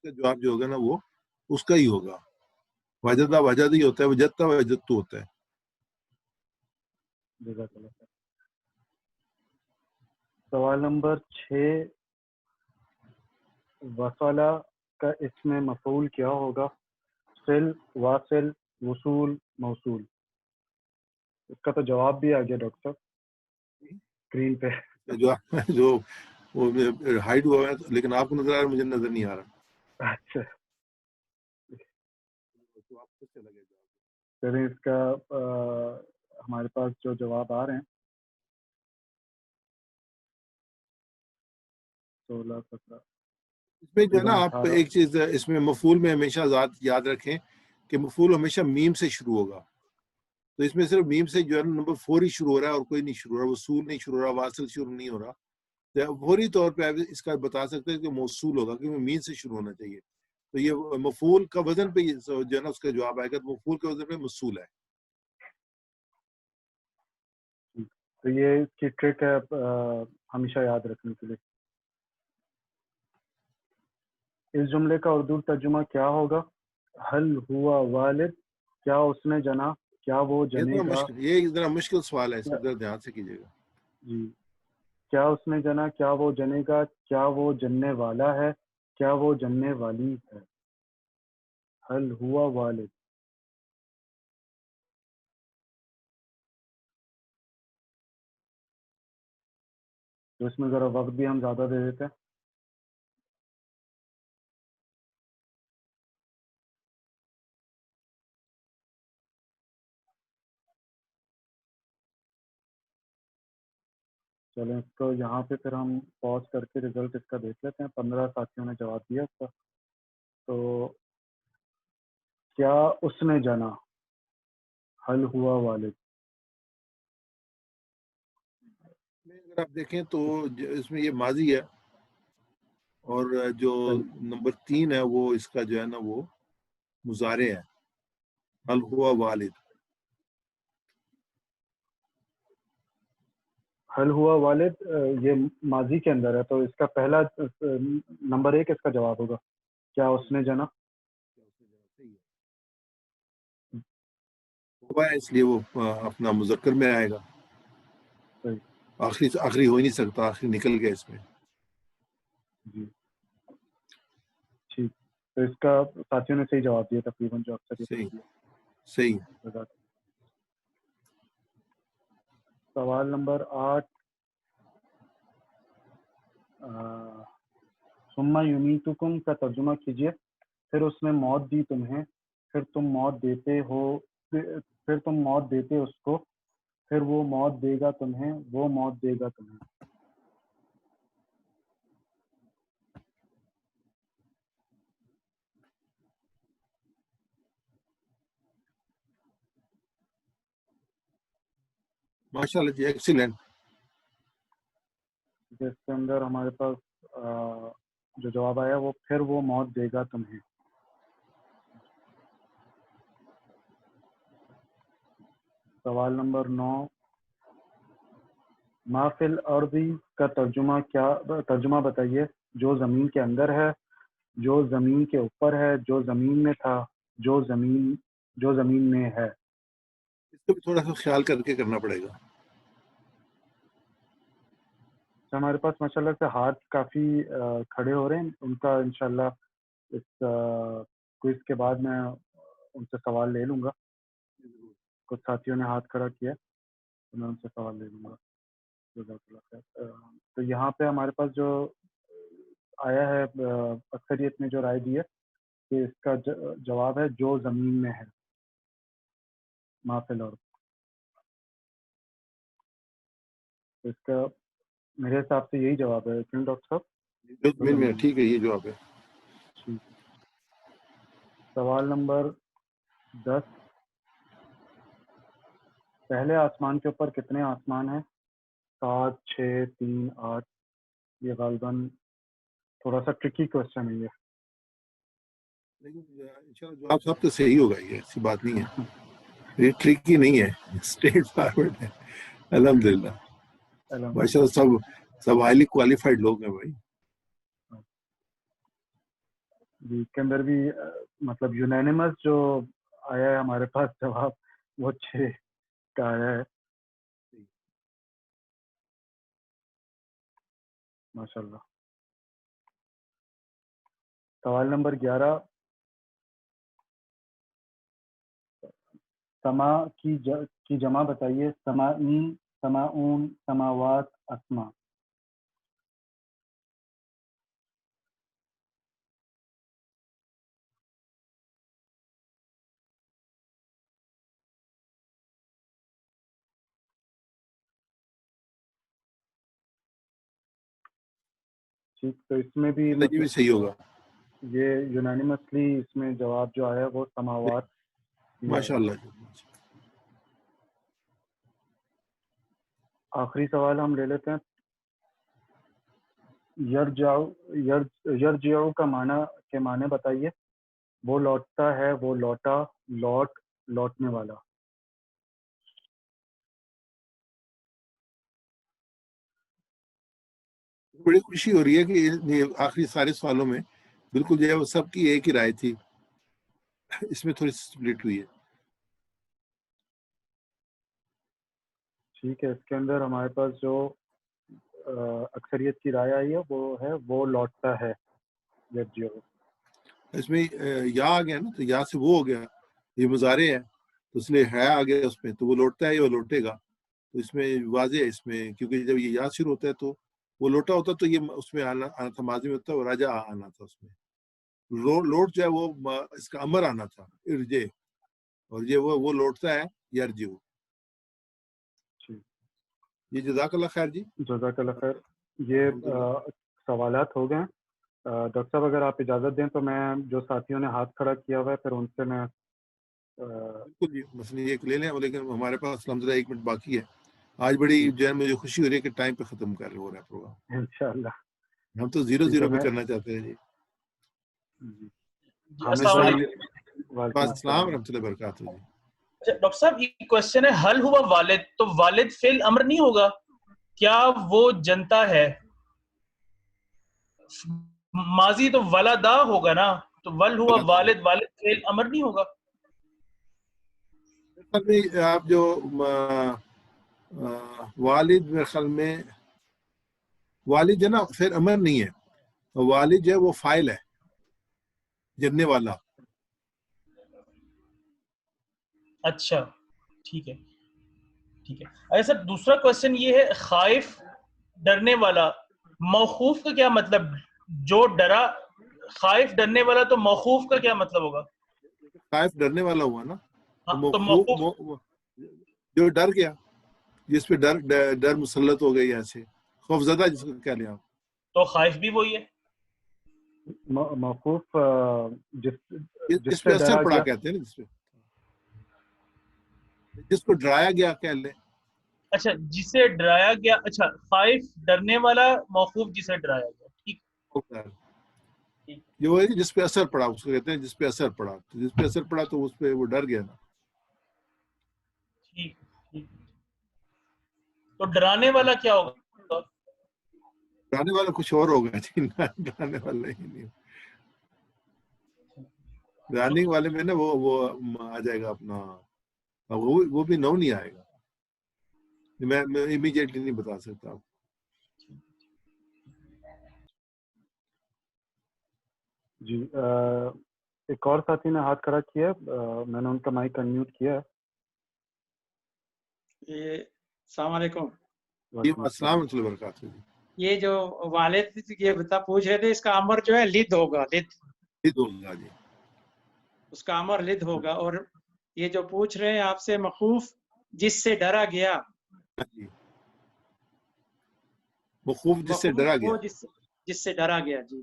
کا جواب جو ہوگا نا وہ اس کا ہی ہوگا. واجدہ واجد ہی ہوتا ہے، وجدتا وجدت ہوتا ہے. جزاک اللہ خیر. سوال نمبر 6، وصلہ کا اسم مفعول کیا ہوگا؟ صل، واصل، وصول، موصول. اس کا تو جواب بھی آ گیا ڈاکٹر صاحب اسکرین پہ. جو وہ ہائڈ ہوا ہے لیکن آپ کو نظر آ رہا ہے، مجھے نظر نہیں آ رہا. اچھا تو آپ کو چلا گیا جواب. چلیں، اس کا ہمارے پاس جو جواب آ رہے ہیں 16 17 اس میں جو ہے نا آپ 18. ایک چیز اس میں مفعول میں ہمیشہ یاد رکھیں کہ مفعول ہمیشہ میم سے شروع ہوگا. تو اس میں صرف میم سے جو ہے نا نمبر 4 ہی شروع ہو رہا ہے اور کوئی نہیں شروع ہو رہا. وصول نہیں شروع ہو رہا، واصل شروع نہیں ہو رہا. تو فوری طور پہ آپ اس کا بتا سکتے ہیں کہ موصول ہوگا کیونکہ میم سے شروع ہونا چاہیے. تو یہ مفعول کا وزن پہ جو ہے نا اس کا جواب آئے گا. تو مفعول کے وزن پہ موصول ہے. تو یہ اس کی ٹرک ہے ہمیشہ یاد رکھنے کے لیے. اس جملے کا اردو ترجمہ کیا ہوگا؟ حل ہوا والد، کیا اس نے جنا، کیا وہ جنے گا. یہ ذرا مشکل سوال ہے، اس کو ذرا دھیان سے کیجیے گا. جی، کیا اس نے جنا، کیا وہ جنے گا، کیا وہ جننے والا ہے، کیا وہ جننے والی ہے. حل ہوا والد. تو اس میں ذرا وقت بھی ہم زیادہ دے دیتے ہیں. چلیں، اس کو یہاں پہ پھر ہم پاز کر کے رزلٹ اس کا دیکھ لیتے ہیں. 15 ساتھیوں نے جواب دیا اس کا. تو کیا اس نے جنا، حل ہوا والد. اگر آپ دیکھیں تو اس میں یہ ماضی ہے اور جو نمبر 3 ہے وہ اس کا جو ہے نا وہ مضارع ہے. حل ہوا والد. حل ہوا والد یہ ماضی کے اندر ہے، تو اس کا پہلا نمبر 1 اس کا جواب ہوگا، کیا اس نے جنا. ہوا ہے اس لیے وہ اپنا مذکر میں آئے گا. صحیح. آخری ہو ہی نہیں سکتا، آخری نکل گیا اس میں. جی ٹھیک. تو اس کا ساتھیوں نے صحیح جواب دیا تقریباً، جو اکثر یہ صحیح دیا. صحیح. سوال نمبر 8، ثم یمیتکم کا ترجمہ کیجیے. پھر اس نے موت دی تمہیں، پھر تم موت دیتے ہو، پھر تم موت دیتے اس کو، پھر وہ موت دے گا تمہیں، وہ موت دے گا تمہیں. ماشاء اللہ جی، ایکسیلنٹ. جس کے اندر ہمارے پاس جو جواب آیا وہ پھر وہ موت دے گا تمہیں. سوال نمبر 9، ما فی الارض کا ترجمہ بتائیے. جو زمین کے اندر ہے، جو زمین کے اوپر ہے، جو زمین میں تھا، جو زمین میں ہے. اس کو بھی تھوڑا سا خیال کر کے کرنا پڑے گا. ہمارے پاس ماشاءاللہ سے ہاتھ کافی کھڑے ہو رہے ہیں. ان کا انشاءاللہ اس کوئز کے بعد میں ان سے سوال لے لوں گا. کچھ ساتھیوں نے ہاتھ کھڑا کیا تو میں ان سے سوال لے لوں گا. جزاک اللہ خیر. تو یہاں پہ ہمارے پاس جو آیا ہے اکثریت نے جو رائے دی ہے کہ اس کا جواب ہے جو زمین میں ہے، ما فی الارض. اس کا میرے حساب سے یہی جواب ہے کیوں ڈاکٹر صاحب؟ ٹھیک ہے، یہ جواب ہے. ٹھیک. سوال نمبر 10. پہلے آسمان کے اوپر کتنے آسمان ہیں؟ 7، 6، 3، 8. یہ غالباً تھوڑا سا ٹرکی کوشچن ہے یہ. لیکن جواب سب تو صحیح ہوگا، یہ ایسی بات نہیں ہے، یہ ٹرکی نہیں ہے، اسٹریٹ فارورڈ ہے. الحمدللہ ماشاء اللہ سب ہائیلی کوالیفائڈ لوگ ہیں بھائی. جی اس کے اندر بھی مطلب یونینیمس جو آیا ہے ہمارے پاس جواب وہ 6 کا آیا ہے. ماشاء اللہ. سوال نمبر 11. سما کی جمع بتائیے. سماعین، سماعون، سماوات، اسما. ٹھیک. تو اس میں بھی صحیح ہوگا. یہ یونانیمسلی اس میں جواب جو آیا وہ سماوات. ماشاء اللہ. آخری سوال ہم لے لیتے ہیں. یرجعو کا معنی بتائیے. وہ لوٹتا ہے، وہ لوٹا، لوٹنے والا. بڑی خوشی ہو رہی ہے کہ آخری سارے سوالوں میں بالکل جو ہے وہ سب کی ایک ہی رائے تھی، اس میں تھوڑی سپلٹ ہوئی ہے. ٹھیک ہے. اس کے اندر ہمارے پاس جو اکثریت کی رائے آئی ہے وہ ہے وہ لوٹتا ہے. اس میں یا آ گیا نا، تو یا سے وہ ہو گیا، یہ مضارع ہے تو اس لیے ہے آ گیا اس میں، تو وہ لوٹتا ہے یا وہ لوٹے گا. تو اس میں واضح ہے، اس میں کیونکہ جب یہ یا شروع ہوتا ہے تو وہ لوٹا ہوتا تو یہ اس میں آنا تھا، ماضی میں ہوتا ہے، وہ راجا آنا تھا. اس میں لوٹ جو ہے وہ اس کا امر آنا تھا، ارجے، اور یہ وہ لوٹتا ہے یرجو. یہ جزاک اللہ خیر. جی جزاک اللہ خیر. یہ سوالات ہو گئے. ڈاکٹر صاحب اگر آپ اجازت دیں تو میں جو ساتھیوں نے ہاتھ کھڑا کیا ہوا ہے پھر ان سے میں بالکل جی مسئلہ ایک لے لیں، لیکن ہمارے پاس الحمدللہ 1 منٹ باقی ہے. آج بڑی جو ہے مجھے خوشی ہو رہی ہے کہ ٹائم پہ ختم ہو رہا ہے پروگرام. انشاءاللہ. ہم تو 0-0 پہ کرنا چاہتے ہیں. جی السلام علیکم. السلام ورحمۃ اللہ وبرکاتہ. جی ڈاکٹر صاحب یہ کوشچن ہے، حل ہوا والد، تو والد فعل امر نہیں ہوگا کیا؟ وہ جنتا ہے. ماضی تو ولدا ہوگا نا، تو ول ہوا والد، والد فعل امر نہیں ہوگا. آپ جو والد میرے خیال میں والد ہے نا پھر امر نہیں ہے، والد جو ہے وہ فاعل ہے، جننے والا. اچھا ٹھیک ہے ٹھیک ہے. اچھا سر دوسرا کوشچن یہ ہے، خائف ڈرنے والا، موقوف کا کیا مطلب؟ جو ڈرا، خائف ڈرنے والا، تو موقوف کا کیا مطلب ہوگا؟ خائف ڈرنے والا ہوا نا، تو موقوف جو ڈر گیا، جس پہ ڈر مسلط ہو گئی، ایسے خوف زدہ جس کو کہہ لیں آپ، تو خائف بھی وہی ہے. موقوف جس پہ اثر پڑا کہتے ہیں نا، جس کو ڈرایا گیا کہہ لیں. اچھا جسے ڈرایا گیا. اچھا خائف ڈرنے والا، موقوف جسے ڈرایا گیا. ٹھیک یہ وہ ہے جس پہ اثر پڑا، اس کو کہتے ہیں جس پہ اثر پڑا. تو جس پہ اثر پڑا تو اس پہ وہ ڈر گیا نا. ٹھیک ٹھیک. تو ڈرانے والا کیا ہوگا؟ ڈرانے والا کچھ اور ہوگا. ڈرانے والا ہی نہیں، ڈرانے والے میں نا وہ آ جائے گا اپنا، وہ بھی نو نہیں آئے گا. میں امیجیٹلی نہیں بتا سکتا. جی ایک اور ساتھی نے ہاتھ کھڑا کیا ہے، میں نے ان کا مائک انمیوٹ کیا ہے. یہ السلام علیکم. السلام ورحمۃ اللہ وبرکاتہ. یہ جو والد یہ بتا پوچھ رہے تھے، اس کا امر جو ہے لد ہوگا، لد ہوگا جی، اس کا امر لد ہوگا. اور یہ جو پوچھ رہے ہیں آپ سے مخوف جس سے ڈرا گیا، جی مخوف جس سے ڈرا گیا، جس سے ڈرا گیا. جی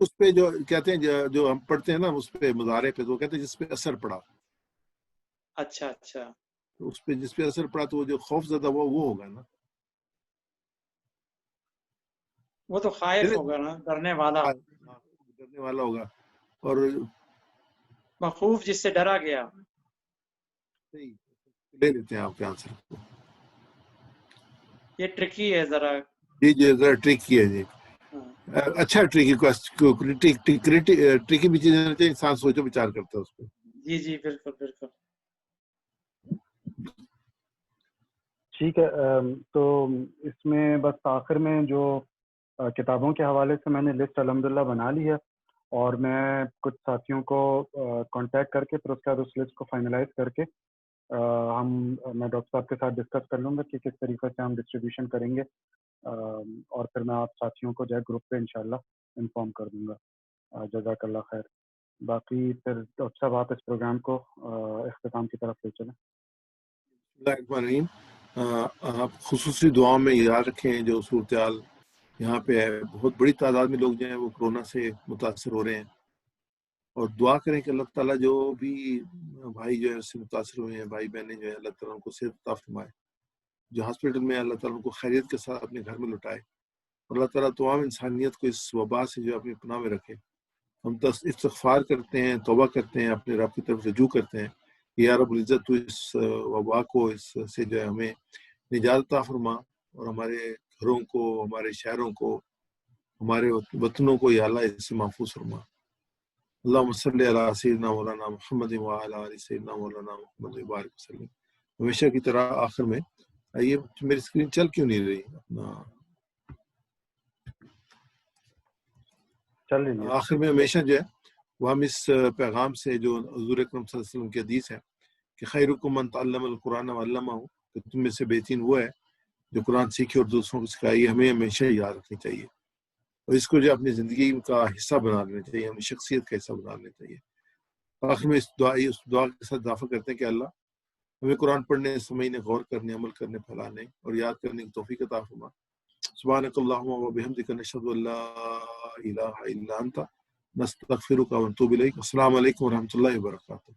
اس پہ جو کہتے ہیں جو ہم پڑھتے ہیں نا اس پہ مضارع پہ، تو کہتے ہیں جس پہ اثر پڑا. اچھا اچھا، تو اس پہ جس پہ اثر پڑا تو وہ جو خوف زدہ وہ ہوگا نا، وہ تو خائف ہوگا نا، ڈرنے والا. ڈرنے والا ہوگا. اور مخوف جس سے ڈرا گیا. لے لیتے ہیں آپ کے آنسر کو. یہ ٹرکی ہے ذرا. جی جی ذرا ٹرکی ہے جی. اچھا ٹرکی بھی چیز ہونا چاہیے، انسان سوچو بچار کرتا ہے اس پہ. جی جی بالکل بالکل. ٹھیک ہے. تو اس میں بس آخر میں جو کتابوں کے حوالے سے میں نے لسٹ الحمدللہ بنا لی ہے، اور میں کچھ ساتھیوں کو کانٹیکٹ کر کے پھر اس کے بعد اس لسٹ کو فائنلائز کر کے میں ڈاکٹر صاحب کے ساتھ ڈسکس کر لوں گا کہ کس طریقے سے ہم ڈسٹریبیوشن کریں گے، اور پھر میں آپ ساتھیوں کو جو ہے گروپ پہ انشاءاللہ انفارم کر دوں گا. جزاک اللہ خیر. باقی پھر ڈاکٹر صاحب آپ اس پروگرام کو اختتام کی طرف لے چلیں. آپ خصوصی دعاؤں میں یاد رکھیں جو صورتحال یہاں پہ ہے، بہت بڑی تعداد میں لوگ جو ہیں وہ کرونا سے متاثر ہو رہے ہیں، اور دعا کریں کہ اللہ تعالیٰ جو بھی بھائی جو ہے اس سے متاثر ہوئے ہیں، بھائی بہنیں جو ہیں، اللہ تعالیٰ ان کو صحت عطا فرمائے. جو ہاسپٹل میں اللہ تعالیٰ ان کو خیریت کے ساتھ اپنے گھر میں لٹائے، اور اللہ تعالیٰ تمام انسانیت کو اس وبا سے جو اپنی پناہ میں رکھے. ہم استغفار کرتے ہیں، توبہ کرتے ہیں، اپنے رب کی طرف رجوع کرتے ہیں. یا رب العزت تو اس وبا کو، اس سے جو ہے ہمیں نجات عطا فرما، اور ہمارے گھروں کو، ہمارے شہروں کو، ہمارے وطنوں کو یا اللہ اس سے محفوظ فرما. اللہم صلی علی سیدنا مولانا محمد وعلی آل سیدنا مولانا محمد وبارک وسلم. ہمیشہ کی طرح آخر میں یہ میری اسکرین چل کیوں نہیں رہی اپنا؟ چل رہی ہے. آخر میں ہمیشہ جو ہے وہ ہم اس پیغام سے جو حضور اکرم صلی اللہ علیہ وسلم کی حدیث ہے کہ خیرکم من تعلم القرآن وعلمہ، کہ تم میں سے بہترین وہ ہے جو قرآن سیکھے اور دوسروں کو سکھائے. یہ ہمیں ہمیشہ یاد رکھنی چاہیے، اور اس کو جو اپنی زندگی کا حصہ بنا لینا چاہیے، ہمیں شخصیت کا حصہ بنا لینا چاہیے. آخر میں اس دعا کے ساتھ اضافہ کرتے ہیں کہ اللہ ہمیں قرآن پڑھنے، سمجھنے، غور کرنے، عمل کرنے، پھیلانے اور یاد کرنے کی توفیق عطا فرما. سبحانک اللہم و بحمدک، نشہد ان لا الہ الا انت، نستغفرک و نتوب الیک. السلام علیکم و رحمۃ اللہ وبرکاتہ.